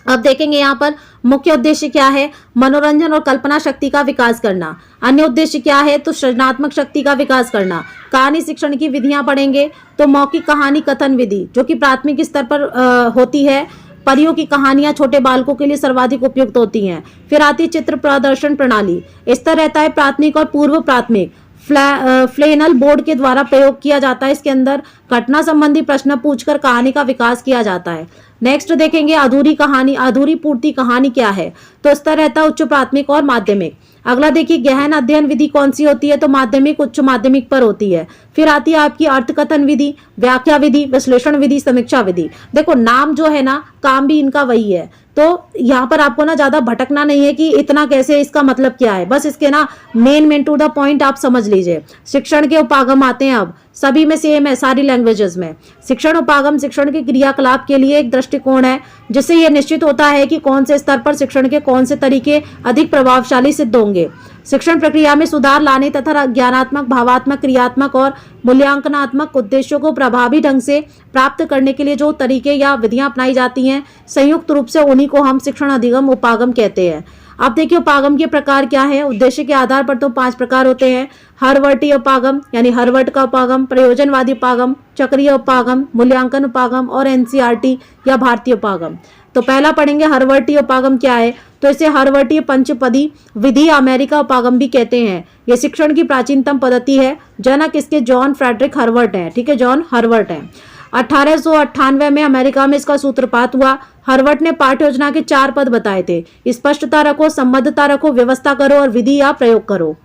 अब देखेंगे यहाँ पर मुख्य उद्देश्य क्या है? मनोरंजन और कल्पना शक्ति का विकास करना। अन्य उद्देश्य क्या है? तो सृजनात्मक शक्ति का विकास करना। कहानी शिक्षण की विधियां पढ़ेंगे तो मौखिक कहानी कथन विधि जो कि प्राथमिक स्तर पर होती है। परियों की कहानियां छोटे बालकों के लिए सर्वाधिक उपयुक्त होती हैं। फिर आती है चित्र प्रदर्शन प्रणाली। स्तर रहता है प्राथमिक और पूर्व प्राथमिक। फ्लेनल बोर्ड के द्वारा प्रयोग किया जाता है। इसके अंदर घटना संबंधी प्रश्न पूछकर कहानी का विकास किया जाता है। नेक्स्ट देखेंगे अधूरी पूर्ति कहानी क्या है? तो स्तर रहता है उच्च प्राथमिक और माध्यमिक। अगला देखिए गहन अध्ययन विधि कौन सी होती है? तो माध्यमिक, उच्च माध्यमिक पर होती है। फिर आती है आपकी अर्थकथन विधि, व्याख्या विधि, विश्लेषण विधि, समीक्षा विधि। देखो नाम जो है ना, काम भी इनका वही है, तो यहाँ पर आपको ना ज्यादा भटकना नहीं है कि इतना कैसे, इसका मतलब क्या है। बस इसके ना मेन टू द पॉइंट आप समझ लीजिए। शिक्षण के उपागम आते हैं, अब सभी में सेम है सारी लैंग्वेजेस में। शिक्षण उपागम शिक्षण के क्रियाकलाप के लिए एक दृष्टिकोण है जिससे यह निश्चित होता है कि कौन से स्तर पर शिक्षण के कौन से तरीके अधिक प्रभावशाली सिद्ध होंगे। शिक्षण प्रक्रिया में सुधार लाने तथा ज्ञानात्मक, भावात्मक, क्रियात्मक और मूल्यांकनात्मक उद्देश्यों को प्रभावी ढंग से प्राप्त करने के लिए जो तरीके या विधियां अपनाई जाती हैं, संयुक्त रूप से उन्हीं को हम शिक्षण अधिगम उपागम कहते हैं। अब देखिए उपागम के प्रकार क्या है। उद्देश्य के आधार पर तो 5 प्रकार होते हैं। हरवर्टीय उपागम यानी हरवर्ट का उपागम, प्रयोजनवादी उपागम, चक्रीय उपागम, मूल्यांकन उपागम और एनसीईआरटी या भारतीय उपागम। तो पहला पढ़ेंगे हर्वर्टीय उपागम क्या है। तो इसे हर्वर्टीय पंचपदी विधि अमेरिका उपागम भी कहते हैं। यह शिक्षण की प्राचीनतम पद्धति है। जनक इसके जॉन फ्रेडरिक हर्वर्ट हैं, ठीक है, जॉन हर्वर्ट हैं। 1898 में अमेरिका में इसका सूत्रपात हुआ। हर्वर्ट ने पाठ्य योजना के 4 पद बताए थे। स्पष्टता रखो, संबद्धता रखो, व्यवस्था करो और विधि या प्रयोग करो।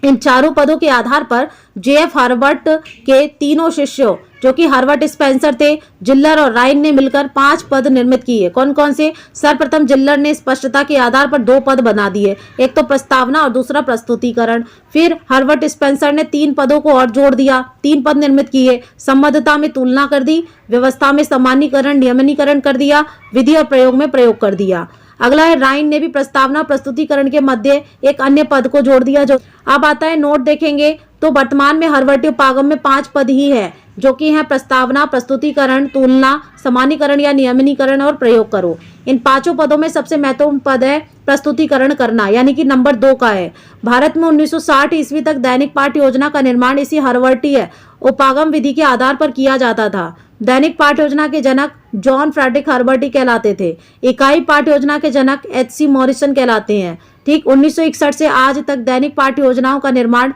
इन चारों पदों के आधार पर जेएफ हार्वर्ट के तीनों शिष्यों जो कि हार्वर्ट स्पेंसर थे, जिल्लर और राइन ने मिलकर 5 पद निर्मित किए। कौन कौन से? सर्वप्रथम जिल्लर ने स्पष्टता के आधार पर 2 पद बना दिए, एक तो प्रस्तावना और दूसरा प्रस्तुतिकरण। फिर हार्वर्ट स्पेंसर ने 3 पदों को और जोड़ दिया, 3 पद निर्मित किए। संबद्धता में तुलना कर दी, व्यवस्था में सामान्यीकरण नियमनीकरण कर दिया, विधि और प्रयोग में प्रयोग कर दिया। अगला है राइन ने भी प्रस्तावना प्रस्तुतिकरण के मध्य एक अन्य पद को जोड़ दिया। जो अब आता है नोट देखेंगे तो वर्तमान में हर्वर्टीय उपागम में 5 पद ही है जो कि है प्रस्तावना, प्रस्तुतिकरण, तुलना, सामान्यीकरण या नियमनीकरण और प्रयोग करो। इन 5 पदों में सबसे महत्वपूर्ण पद है प्रस्तुतिकरण करना, यानी कि नंबर 2 का है। भारत में 1960 ईस्वी तक दैनिक पाठ्य योजना का निर्माण इसी हर्वर्टीय उपागम विधि के आधार पर किया जाता था। दैनिक पाठ्य योजना के जनक जॉन फ्रेडरिक हर्वर्ट कहलाते थे। इकाई पाठ्य योजना के जनक एच.सी. मॉरिसन कहलाते हैं। ठीक, 1961 से आज तक दैनिक पाठ्य योजनाओं का निर्माण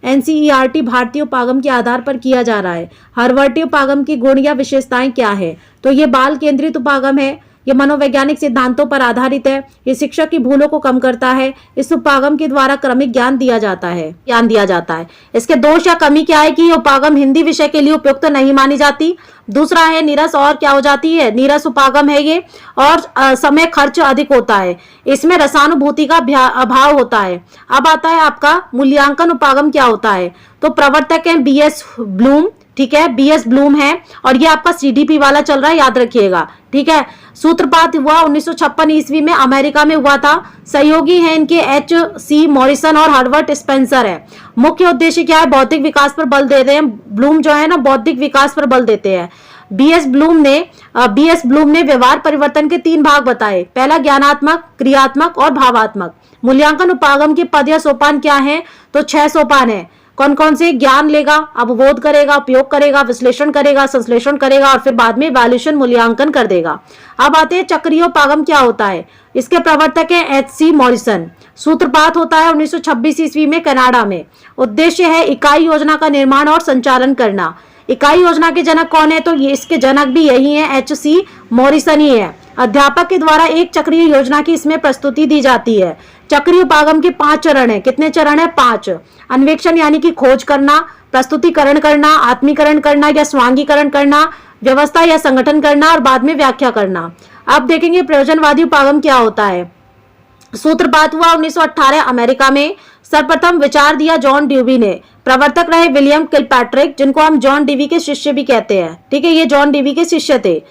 एनसीईआरटी भारतीय उपागम के आधार पर किया जा रहा है। हर्वर्टीय उपागम की गुण या विशेषताएं क्या है? तो ये बाल केंद्रित उपागम है, ये मनोवैज्ञानिक सिद्धांतों पर आधारित है, ये शिक्षक की भूलों को कम करता है, इस उपागम के द्वारा क्रमिक ज्ञान दिया जाता है। इसके दोष या कमी क्या है कि ये उपागम हिंदी विषय के लिए उपयुक्त नहीं मानी जाती। दूसरा है नीरस, और क्या हो जाती है? नीरस उपागम है ये, और समय खर्च अधिक होता है। इसमें रसानुभूति का अभाव होता है। अब आता है आपका मूल्यांकन उपागम क्या होता है। तो प्रवर्तक है बीएस ब्लूम, ठीक है, बीएस ब्लूम है, और ये आपका सीडीपी वाला चल रहा है, याद रखिएगा, ठीक है। सूत्रपात हुआ 1956 ईस्वी में अमेरिका में हुआ था। सहयोगी हैं इनके एच.सी. मॉरिसन और हार्वर्ट स्पेंसर है। मुख्य उद्देश्य क्या है? बौद्धिक विकास पर बल देते हैं। ब्लूम जो है ना, बौद्धिक विकास पर बल देते हैं। बीएस ब्लूम ने व्यवहार परिवर्तन के 3 भाग बताए। पहला ज्ञानात्मक, क्रियात्मक और भावात्मक। मूल्यांकन उपागम के पद या सोपान क्या है? तो 6 सोपान है। कौन कौन से? ज्ञान लेगा, अवबोध करेगा, उपयोग करेगा, विश्लेषण करेगा, संश्लेषण करेगा और फिर बाद में इवैल्यूएशन मूल्यांकन कर देगा। अब आते हैं चक्रीय उपागम क्या होता है। इसके प्रवर्तक है एच.सी. मॉरिसन। सूत्रपात होता है 1926 ईस्वी में कनाडा में। उद्देश्य है इकाई योजना का निर्माण और संचालन करना। इकाई योजना के जनक कौन है? तो ये इसके जनक भी यही है, एच.सी. मॉरिसन ही है। अध्यापक के द्वारा एक चक्रीय योजना की इसमें प्रस्तुति दी जाती है। चक्रीय उपागम के 5 चरण है। कितने चरण है? 5। अन्वेषण यानी कि खोज करना, प्रस्तुतिकरण करना, आत्मीकरण करना या स्वांगीकरण करना, व्यवस्था या संगठन करना और बाद में व्याख्या करना। अब देखेंगे प्रयोजनवादी उपागम क्या होता है। सूत्रपात हुआ 1918 अमेरिका में। सर्वप्रथम विचार दिया जॉन ड्यूवी ने। प्रवर्तक रहे विलियम किलपैट्रिक, जिनको हम जॉन डीवी के शिष्य भी कहते हैं, ठीक है, ये जॉन डीवी के शिष्य थे।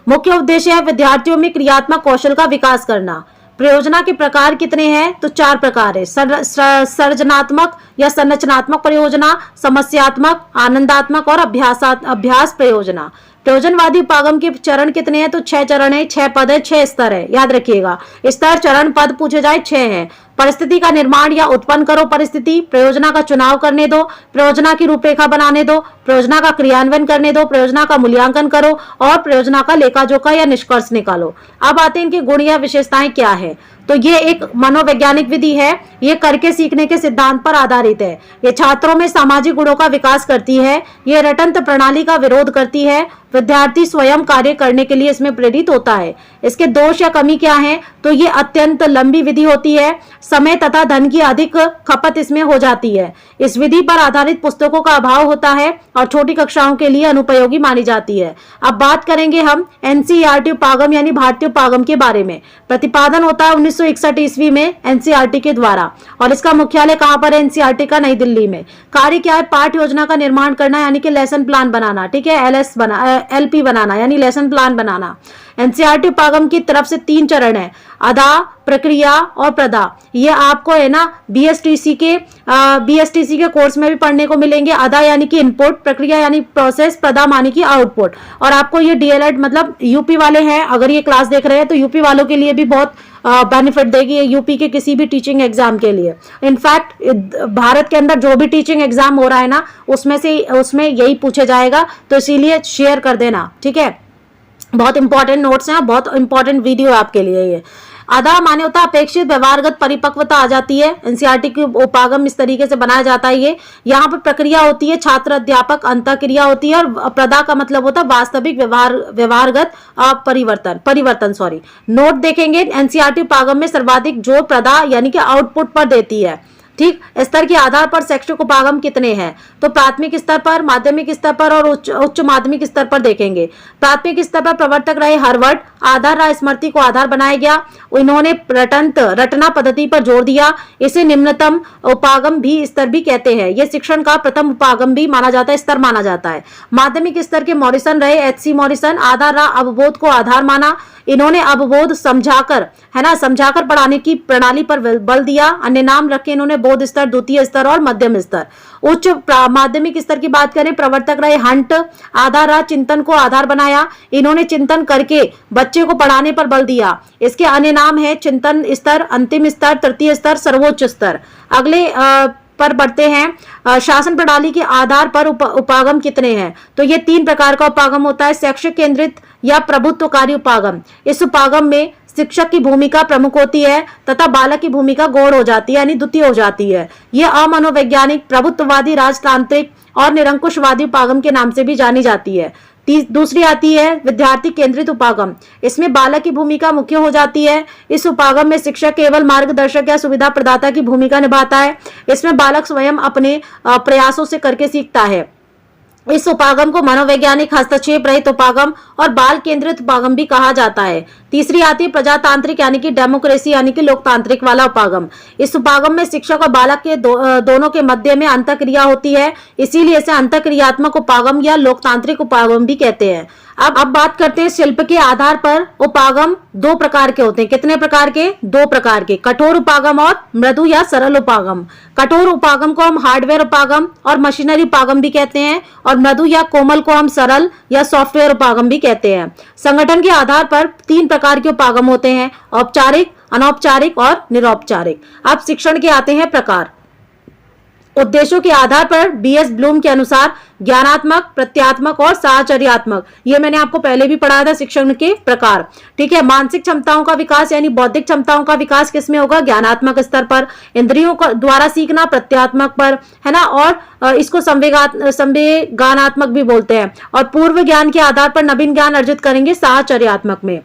मुख्य उद्देश्य है विद्यार्थियों में क्रियात्मक कौशल का विकास करना। परियोजना के प्रकार कितने हैं? तो 4 प्रकार है। सर्जनात्मक या संरचनात्मक परियोजना, समस्यात्मक, आनंदात्मक और अभ्यास परियोजना। प्रयोजनवादी उपागम के चरण कितने हैं? तो 6 चरण है, 6 पद है, 6 स्तर है, याद रखिएगा। स्तर, चरण, पद पूछे जाए 6 है। परिस्थिति का निर्माण या उत्पन्न करो परिस्थिति, प्रयोजना का चुनाव करने दो, प्रयोजना की रूपरेखा बनाने दो, प्रयोजना का क्रियान्वयन करने दो, प्रयोजना का मूल्यांकन करो और प्रयोजना का लेखा जोखा या निष्कर्ष निकालो। अब आते हैं इनके गुण या विशेषताएं क्या है। तो ये एक मनोवैज्ञानिक विधि है, ये करके सीखने के सिद्धांत पर आधारित है। ये छात्रों में सामाजिक गुणों का विकास करती है, ये रटंत्र प्रणाली का विरोध करती है, विद्यार्थी स्वयं कार्य करने के लिए इसमें प्रेरित होता है। इसके दोष या कमी क्या है? तो ये अत्यंत लंबी विधि होती है, समय तथा धन की अधिक खपत इसमें हो जाती है। इस विधि पर आधारित पुस्तकों का अभाव होता है और छोटी कक्षाओं के लिए अनुपयोगी मानी जाती है। अब बात करेंगे हम एनसीईआरटी उपागम यानी भारतीय उपागम के बारे में। प्रतिपादन होता है 1961 ईस्वी में एनसीईआरटी के द्वारा, और इसका मुख्यालय कहां पर है? एनसीईआरटी का नई दिल्ली में। कार्य क्या है? पाठ्य योजना का निर्माण करना यानी कि लेसन प्लान बनाना, ठीक है, एलपी बनाना यानी लेसन प्लान बनाना। एनसीईआरटी उपागम की तरफ से 3 चरण है, अदा, प्रक्रिया और प्रदा। ये आपको है ना बीएसटीसी के कोर्स में भी पढ़ने को मिलेंगे। अदा यानी कि इनपुट, प्रक्रिया यानी प्रोसेस, प्रदा मानी कि आउटपुट। और आपको ये डीएलएड मतलब यूपी वाले हैं, अगर ये क्लास देख रहे हैं तो यूपी वालों के लिए भी बहुत बेनिफिट देगी यूपी के किसी भी टीचिंग एग्जाम के लिए। इनफैक्ट भारत के अंदर जो भी टीचिंग एग्जाम हो रहा है ना, उसमें यही पूछा जाएगा, तो इसीलिए शेयर कर देना, ठीक है। बहुत इंपॉर्टेंट नोट्स हैं, बहुत इंपॉर्टेंट वीडियो है आपके लिए ये। आधार माने होता है अपेक्षित व्यवहारगत परिपक्वता आ जाती है। एनसीईआरटी की उपागम इस तरीके से बनाया जाता है। ये यहाँ पर प्रक्रिया होती है छात्र अध्यापक अंतःक्रिया होती है, और प्रदा का मतलब होता है वास्तविक व्यवहारगत परिवर्तन सॉरी। नोट देखेंगे एनसीईआरटी उपागम में सर्वाधिक जोर प्रदा यानी कि आउटपुट पर देती है। ठीक, स्तर के आधार पर शैक्षिक उपागम कितने हैं, तो प्राथमिक स्तर पर, माध्यमिक स्तर पर और उच्च माध्यमिक स्तर पर देखेंगे। प्राथमिक स्तर पर प्रवर्तक रहे हर्वर्ट, आधार रहा स्मृति को आधार बनाया गया। इन्होंने रटना पद्धति पर जोर दिया। इसे निम्नतम उपागम भी स्तर भी कहते हैं। यह शिक्षण का प्रथम उपागम भी माना जाता है, स्तर माना जाता है। माध्यमिक स्तर के मॉरिसन रहे एचसी मॉरिसन, आधार रहा अवबोध को आधार माना। इन्होंने अवबोध समझाकर, है ना, समझाकर पढ़ाने की प्रणाली पर बल दिया। अन्य नाम रखे इन्होंने बोध स्तर, द्वितीय स्तर और मध्यम स्तर। उच्च माध्यमिक स्तर की बात करें, प्रवर्तक रहे हंट, आधार रहा चिंतन को आधार बनाया। इन्होंने चिंतन करके बच्चे को पढ़ाने पर बल दिया। इसके अन्य नाम है चिंतन स्तर, अंतिम स्तर, तृतीय स्तर, सर्वोच्च स्तर। अगले पर बढ़ते हैं। शासन प्रणाली के आधार पर उपागम कितने हैं, तो ये 3 प्रकार का उपागम होता है। शैक्षिक केंद्रित या प्रभुत्वकारी उपागम। इस उपागम में शिक्षक की भूमिका प्रमुख होती है तथा बालक की भूमिका गौण हो जाती है, यानी द्वितीय हो जाती है। यह अमनोवैज्ञानिक, प्रभुत्ववादी, राजतांत्रिक और निरंकुशवादी उपागम के नाम से भी जानी जाती है। दूसरी आती है विद्यार्थी केंद्रित उपागम। इसमें बालक की भूमिका मुख्य हो जाती है। इस उपागम में शिक्षक केवल मार्गदर्शक या सुविधा प्रदाता की भूमिका निभाता है। इसमें बालक स्वयं अपने प्रयासों से करके सीखता है। इस उपागम को मनोवैज्ञानिक हस्तक्षेप रहित उपागम और बाल केंद्रित उपागम भी कहा जाता है। तीसरी आती है प्रजातांत्रिक यानी कि डेमोक्रेसी यानी कि लोकतांत्रिक वाला उपागम। इस उपागम में शिक्षक और बालक के दोनों के मध्य में अंतःक्रिया होती है, इसीलिए इसे अंतःक्रियात्मक उपागम या लोकतांत्रिक उपागम भी कहते हैं। अब बात करते हैं शिल्प के आधार पर उपागम 2 प्रकार के होते हैं। कितने प्रकार के? 2 प्रकार के, कठोर उपागम और मृदु या सरल उपागम। कठोर उपागम को हम हार्डवेयर उपागम और मशीनरी उपागम भी कहते हैं, और मृदु या कोमल को हम सरल या सॉफ्टवेयर उपागम भी कहते हैं। संगठन के आधार पर 3 प्रकार के उपागम होते हैं, औपचारिक, अनौपचारिक और निरौपचारिक। अब शिक्षण के आते हैं प्रकार। उद्देश्यों के आधार पर बीएस ब्लूम के अनुसार ज्ञानात्मक, प्रत्यात्मक और साहचर्यात्मक, ये मैंने आपको पहले भी पढ़ाया था शिक्षण के प्रकार। ठीक है, मानसिक क्षमताओं का विकास यानी बौद्धिक क्षमताओं का विकास किसमें होगा? ज्ञानात्मक स्तर पर। इंद्रियों का द्वारा सीखना प्रत्यात्मक पर, है ना, और इसको संवेगानात्मक भी बोलते हैं। और पूर्व ज्ञान के आधार पर नवीन ज्ञान अर्जित करेंगे साहचर्यात्मक में।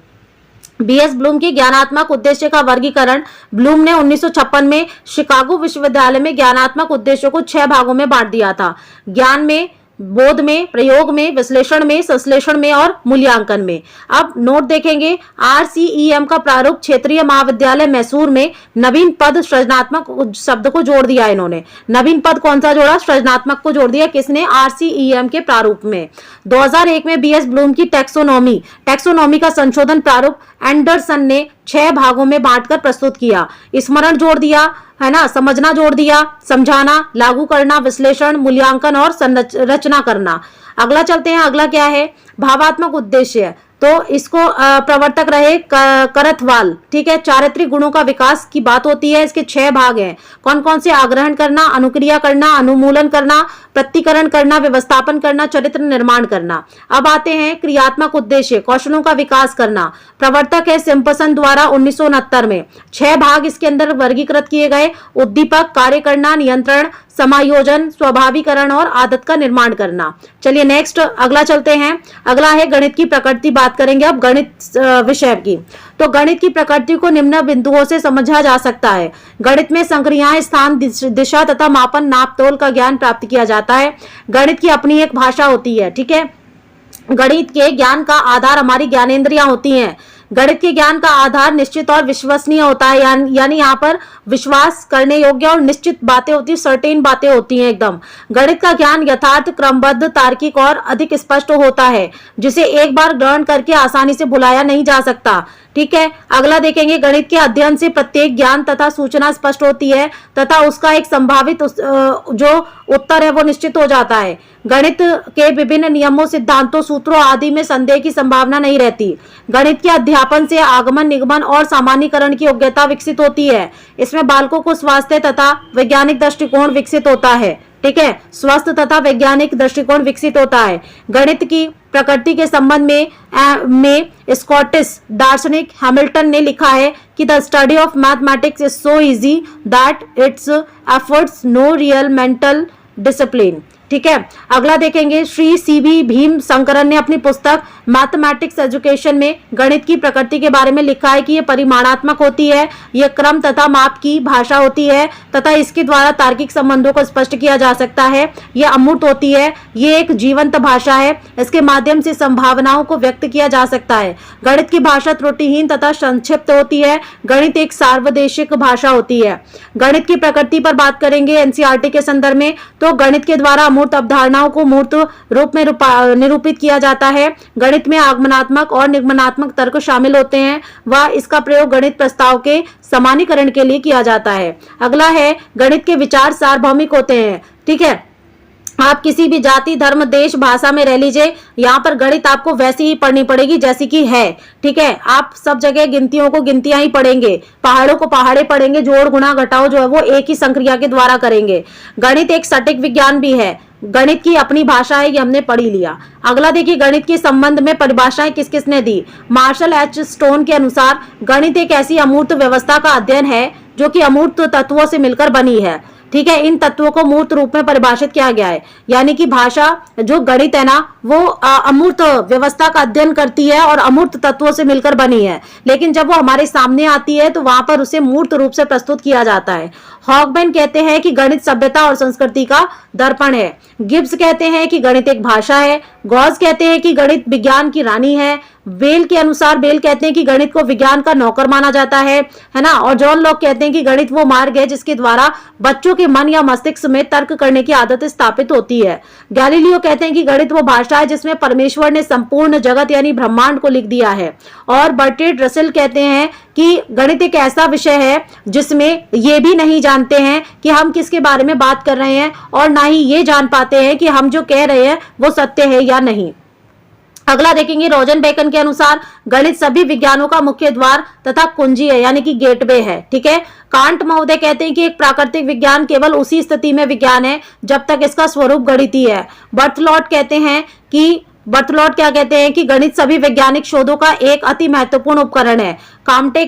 बीएस ब्लूम की ज्ञानात्मक उद्देश्य का वर्गीकरण ब्लूम ने 1956 में शिकागो विश्वविद्यालय में ज्ञानात्मक उद्देश्यों को 6 भागों में बांट दिया था। ज्ञान में, बोध में, प्रयोग में, विश्लेषण में, संश्लेषण में और मूल्यांकन में। अब नोट देखेंगे, आरसीईएम का प्रारूप क्षेत्रीय महाविद्यालय मैसूर में नवीन पद सृजनात्मक शब्द को जोड़ दिया। इन्होंने नवीन पद कौन सा जोड़ा? सृजनात्मक को जोड़ दिया। किसने? आरसीईएम के प्रारूप में। 2001 में बीएस ब्लूम की टैक्सोनॉमी का संशोधन प्रारूप एंडरसन ने 6 भागों में बांटकर प्रस्तुत किया। स्मरण जोड़ दिया, है ना, समझना जोड़ दिया, समझाना, लागू करना, विश्लेषण, मूल्यांकन और रचना करना। अगला चलते हैं, अगला क्या है? भावात्मक उद्देश्य। तो इसको प्रवर्तक रहे करथवाल। ठीक है, चारित्रिक गुणों का विकास की बात होती है। इसके 6 भाग हैं। कौन कौन से? आग्रहण करना, अनुक्रिया करना, अनुमूलन करना, प्रत्तीकरण करना, व्यवस्थापन करना, चरित्र निर्माण करना। अब आते हैं क्रियात्मक उद्देश्य, कौशलों का विकास करना। प्रवर्तक है सिम्पसन द्वारा 1969 में। 6 भाग इसके अंदर वर्गीकृत किए गए। उद्दीपक, कार्य करना, नियंत्रण, समायोजन, स्वाभाविकरण और आदत का निर्माण करना। चलिए नेक्स्ट अगला चलते हैं। अगला है गणित की प्रकृति। बात करेंगे अब गणित विषय की। तो गणित की प्रकृति को निम्न बिंदुओं से समझा जा सकता है। गणित में संक्रियाएं, स्थान, दिशा तथा मापन, नाप तोल का ज्ञान प्राप्त किया जाता है। गणित की अपनी एक भाषा होती है। ठीक है, गणित के ज्ञान का आधार हमारी ज्ञानेंद्रियां होती हैं। गणित के ज्ञान का आधार निश्चित और विश्वसनीय होता है, यानी यहाँ पर विश्वास करने योग्य और निश्चित बातें होती है, सर्टेन बातें होती हैं एकदम। गणित का ज्ञान यथार्थ, क्रमबद्ध, तार्किक और अधिक स्पष्ट होता है, जिसे एक बार ग्रहण करके आसानी से भुलाया नहीं जा सकता। ठीक है, अगला देखेंगे, गणित के अध्ययन से प्रत्येक ज्ञान तथा सूचना स्पष्ट होती है तथा उसका एक संभावित जो उत्तर है वो निश्चित हो जाता है। गणित के विभिन्न नियमों, सिद्धांतों, सूत्रों आदि में संदेह की संभावना नहीं रहती। गणित के अध्यापन से आगमन, निगमन और सामान्यीकरण की योग्यता विकसित होती है। इसमें बालकों को स्वास्थ्य तथा वैज्ञानिक दृष्टिकोण विकसित होता है। ठीक है, स्वस्थ तथा वैज्ञानिक दृष्टिकोण विकसित होता है। गणित की प्रकृति के संबंध में स्कॉटिश दार्शनिक हैमिल्टन ने लिखा है कि the study of mathematics is so easy that it's efforts no real mental discipline. ठीक है, अगला देखेंगे, श्री सीवी भीम शंकरन ने अपनी पुस्तक मैथमेटिक्स एजुकेशन में गणित की प्रकृति के बारे में लिखा है कि यह परिमाणात्मक होती है, यह क्रम तथा माप की भाषा होती है तथा इसके द्वारा तार्किक संबंधों को स्पष्ट किया जा सकता है, यह अमूर्त होती है, यह एक जीवंत भाषा है, इसके माध्यम से संभावनाओं को व्यक्त किया जा सकता है। गणित की भाषा त्रुटिहीन तथा संक्षिप्त होती है, गणित एक सार्वदेशिक भाषा होती है। गणित की प्रकृति पर बात करेंगे एनसीईआरटी के संदर्भ में, तो गणित के द्वारा मूर्त अवधारणाओं को मूर्त रूप में निरूपित किया जाता है। गणित में आगमनात्मक और निगमनात्मक तर्क शामिल होते हैं व इसका प्रयोग गणित प्रस्ताव के समानीकरण के लिए किया जाता है। अगला है, गणित के विचार सार्वभौमिक होते हैं। ठीक है, आप किसी भी जाति, धर्म, देश, भाषा में रह लीजिए, यहाँ पर गणित आपको वैसी ही पढ़नी पड़ेगी जैसी कि है। ठीक है, आप सब जगह गिनतियों को गिनतियां ही पढ़ेंगे, पहाड़ों को पहाड़े पढ़ेंगे, जोड़ गुणा घटाओ जो है वो एक ही संक्रिया के द्वारा करेंगे। गणित एक सटीक विज्ञान भी है, गणित की अपनी भाषा है, ये हमने पढ़ ही लिया। अगला देखिए, गणित के संबंध में परिभाषाएं किस किसने दी। मार्शल एच स्टोन के अनुसार गणित एक ऐसी अमूर्त व्यवस्था का अध्ययन है जो कि अमूर्त तत्वों से मिलकर बनी है। ठीक है, इन तत्वों को मूर्त रूप में परिभाषित किया गया है, यानी कि भाषा जो गणित है ना वो अमूर्त व्यवस्था का अध्ययन करती है और अमूर्त तत्वों से मिलकर बनी है, लेकिन जब वो हमारे सामने आती है तो वहां पर उसे मूर्त रूप से प्रस्तुत किया जाता है। हॉगमैन कहते हैं कि गणित सभ्यता और संस्कृति का दर्पण है। गिब्स कहते हैं कि गणित एक भाषा है। गॉस कहते हैं कि गणित विज्ञान की रानी है। बेल के अनुसार बेल कहते हैं कि गणित को विज्ञान का नौकर माना जाता है ना। और जॉन लॉक कहते हैं कि गणित वो मार्ग है जिसके द्वारा बच्चों के मन या मस्तिष्क में तर्क करने की आदत स्थापित होती है। गैलीलियो कहते हैं कि गणित वो भाषा है जिसमें परमेश्वर ने संपूर्ण जगत यानी ब्रह्मांड को लिख दिया है। और बर्ट्रेड रसेल कहते हैं कि गणित एक ऐसा विषय है जिसमें ये भी नहीं जानते हैं कि हम किसके बारे में बात कर रहे हैं और ना ही ये जान पाते हैं कि हम जो कह रहे हैं वो सत्य है या नहीं। अगला देखेंगे, रोजन बेकन के अनुसार गणित सभी विज्ञानों का मुख्य द्वार तथा कुंजी है, यानी कि गेटवे है। ठीक है, कांट महोदय कहते हैं कि एक प्राकृतिक विज्ञान केवल उसी स्थिति में विज्ञान है जब तक इसका स्वरूप गणितीय है। बर्थलॉट क्या कहते हैं कि गणित सभी वैज्ञानिक शोधों का एक अति महत्वपूर्ण उपकरण है। काम्टे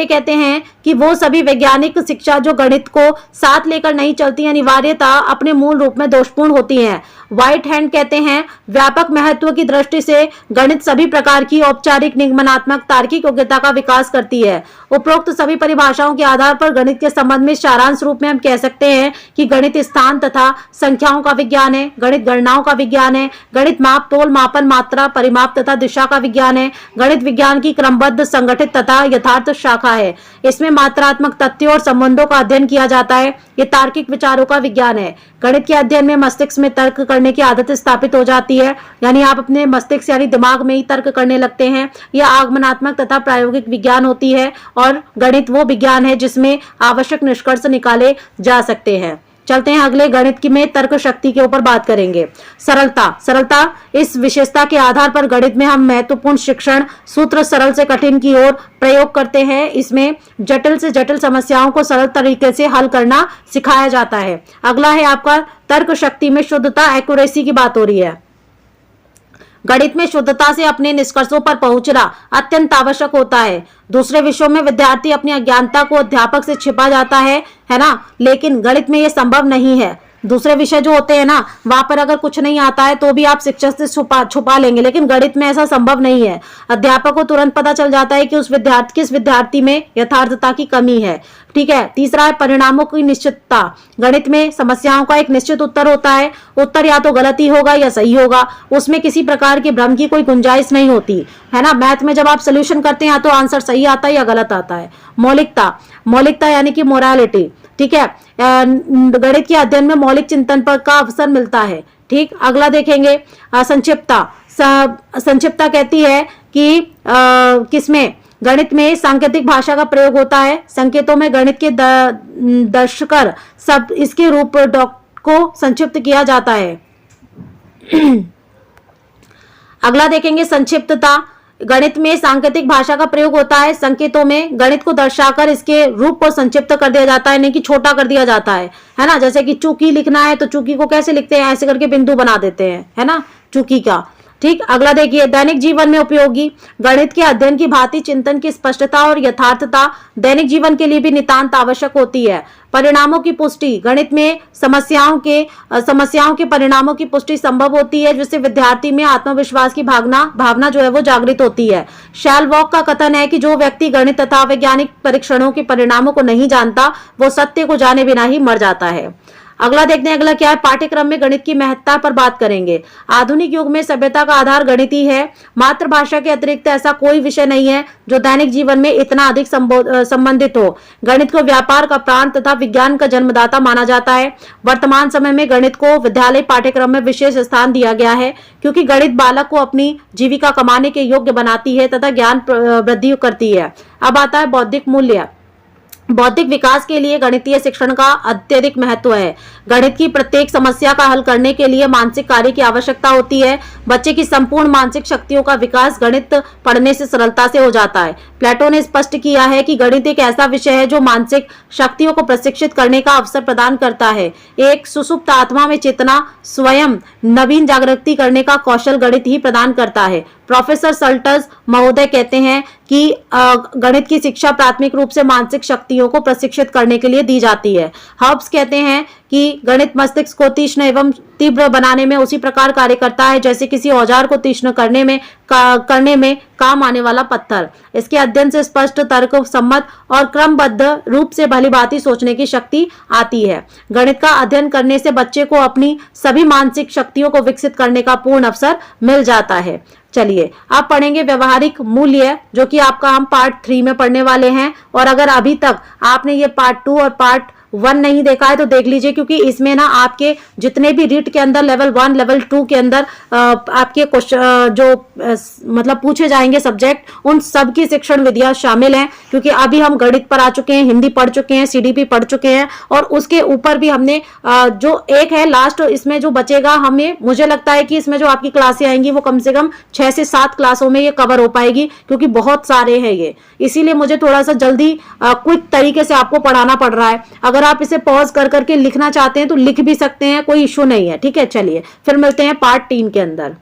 कहते हैं कि वो सभी वैज्ञानिक शिक्षा जो गणित को साथ लेकर नहीं चलती है अनिवार्यता अपने मूल रूप में दोषपूर्ण होती हैं। व्हाइट हैंड कहते हैं व्यापक महत्व की दृष्टि से गणित सभी प्रकार की औपचारिक, निगमनात्मक, तार्किक योग्यता का विकास करती है। उपरोक्त सभी परिभाषाओं के आधार पर गणित के संबंध में सारांश रूप में हम कह सकते हैं कि गणित स्थान तथा संख्याओं का विज्ञान है, गणित गणनाओं का विज्ञान है, गणित माप, तोल, मापन, मात्रा, परिमाप तथा दिशा का विज्ञान है, गणित विज्ञान की क्रमबद्ध, संगठित तथा यथार्थ शाखा है। इसमें मात्रात्मक तथ्यों और संबंधों का अध्ययन किया जाता है। ये तार्किक विचारों का विज्ञान है। गणित के अध्ययन में मस्तिष्क में तर्क करने की आदत स्थापित हो जाती है, यानी आप अपने मस्तिष्क यानी दिमाग में ही तर्क करने लगते हैं। यह आगमनात्मक तथा प्रायोगिक विज्ञान होती है और गणित वो विज्ञान है जिसमें आवश्यक निष्कर्ष निकाले जा सकते हैं। चलते हैं अगले, गणित की में तर्क शक्ति के ऊपर बात करेंगे। सरलता इस विशेषता के आधार पर गणित में हम महत्वपूर्ण शिक्षण सूत्र सरल से कठिन की ओर प्रयोग करते हैं। इसमें जटिल से जटिल समस्याओं को सरल तरीके से हल करना सिखाया जाता है। अगला है आपका तर्क शक्ति में शुद्धता, एक्यूरेसी की बात हो रही है। गणित में शुद्धता से अपने निष्कर्षों पर पहुंचना अत्यंत आवश्यक होता है। दूसरे विषयों में विद्यार्थी अपनी अज्ञानता को अध्यापक से छिपा जाता है ना, लेकिन गणित में यह संभव नहीं है। दूसरे विषय जो होते हैं ना वहां पर अगर कुछ नहीं आता है तो भी आप शिक्षक से छुपा लेंगे, लेकिन गणित में ऐसा संभव नहीं है। अध्यापक को तुरंत पता चल जाता है कि किस विद्यार्थी में यथार्थता की कमी है। ठीक है, तीसरा है परिणामों की निश्चितता। गणित में समस्याओं का एक निश्चित उत्तर होता है, उत्तर या तो गलत ही होगा या सही होगा, उसमें किसी प्रकार के भ्रम की कोई गुंजाइश नहीं होती है ना। मैथ में जब आप सोल्यूशन करते हैं तो आंसर सही आता है या गलत आता है। मौलिकता यानी कि मोरालिटी। ठीक है, गणित के अध्ययन में मौलिक चिंतन पर का अवसर मिलता है। ठीक, अगला देखेंगे संक्षिप्तता कहती है कि किसमें गणित में सांकेतिक भाषा का प्रयोग होता है। संकेतों में गणित के दर्शकर सब इसके रूप को संक्षिप्त किया जाता है। अगला देखेंगे संक्षिप्तता। गणित में सांकेतिक भाषा का प्रयोग होता है। संकेतों में गणित को दर्शाकर इसके रूप को संक्षिप्त कर दिया जाता है, नहीं कि छोटा कर दिया जाता है ना। जैसे कि चूकी लिखना है तो चूकी को कैसे लिखते हैं, ऐसे करके बिंदु बना देते हैं, है ना, चूकी का। ठीक, अगला देखिए, दैनिक जीवन में उपयोगी। गणित के अध्ययन की भांति चिंतन की स्पष्टता और यथार्थता दैनिक जीवन के लिए भी नितांत आवश्यक होती है। परिणामों की पुष्टि। गणित में समस्याओं के परिणामों की पुष्टि संभव होती है, जिससे विद्यार्थी में आत्मविश्वास की भावना जो है वो जागृत होती है। शैलवॉक का कथन है कि जो व्यक्ति गणित तथा वैज्ञानिक परीक्षणों के परिणामों को नहीं जानता, वो सत्य को जाने बिना ही मर जाता है। अगला देखते हैं, अगला क्या है, पाठ्यक्रम में गणित की महत्ता पर बात करेंगे। आधुनिक युग में सभ्यता का आधार गणित ही है। मातृभाषा के अतिरिक्त ऐसा कोई विषय नहीं है जो दैनिक जीवन में इतना अधिक संबंधित हो। गणित को व्यापार का प्राण तथा विज्ञान का जन्मदाता माना जाता है। वर्तमान समय में गणित को विद्यालय पाठ्यक्रम में विशेष स्थान दिया गया है, क्योंकि गणित बालक को अपनी जीविका कमाने के योग्य बनाती है तथा ज्ञान वृद्धि करती है। अब आता है बौद्धिक मूल्य। बौद्धिक विकास के लिए गणितीय शिक्षण का अत्यधिक महत्व है। गणित की प्रत्येक समस्या का हल करने के लिए मानसिक कार्य की आवश्यकता होती है। बच्चे की संपूर्ण मानसिक शक्तियों का विकास गणित पढ़ने से सरलता से हो जाता है। प्लेटो ने स्पष्ट किया है कि गणित एक ऐसा विषय है जो मानसिक शक्तियों को प्रशिक्षित करने का अवसर प्रदान करता है। एक सुसुप्त आत्मा में चेतना स्वयं नवीन जागृति करने का कौशल गणित ही प्रदान करता है। प्रोफेसर सल्टर्स महोदय कहते हैं कि गणित की शिक्षा प्राथमिक रूप से मानसिक शक्तियों को प्रशिक्षित करने के लिए दी जाती है। हर्ब्स कहते हैं कि गणित मस्तिष्क को तीक्ष्ण एवं तीव्र बनाने में उसी प्रकार कार्य करता है जैसे किसी औजार को तीक्ष्ण करने में काम आने वाला पत्थर। इसके अध्ययन से स्पष्ट, तर्क सम्मत और क्रमबद्ध रूप से भलीभांति सोचने की शक्ति आती है। गणित का अध्ययन करने से बच्चे को अपनी सभी मानसिक शक्तियों को विकसित करने का पूर्ण अवसर मिल जाता है। चलिए अब पढ़ेंगे व्यवहारिक मूल्य, जो कि आपका हम पार्ट 3 में पढ़ने वाले हैं। और अगर अभी तक आपने ये पार्ट 2 और पार्ट 1 नहीं देखा है तो देख लीजिए, क्योंकि इसमें ना आपके जितने भी रीट के अंदर लेवल 1 लेवल 2 के अंदर आपके क्वेश्चन जो मतलब पूछे जाएंगे सब्जेक्ट, उन सब की शिक्षण विधियां शामिल हैं। क्योंकि अभी हम गणित पर आ चुके हैं, हिंदी पढ़ चुके हैं, सीडीपी पढ़ चुके हैं, और उसके ऊपर भी हमने जो एक है लास्ट, इसमें जो बचेगा हमें, मुझे लगता है कि इसमें जो आपकी क्लासें आएंगी वो कम से कम 6 से 7 क्लासों में ये कवर हो पाएगी, क्योंकि बहुत सारे हैं ये। इसीलिए मुझे थोड़ा सा जल्दी क्विक तरीके से आपको पढ़ाना पड़ रहा है। अगर आप इसे पॉज कर करके लिखना चाहते हैं तो लिख भी सकते हैं, कोई इश्यू नहीं है। ठीक है, चलिए फिर मिलते हैं पार्ट 3 के अंदर।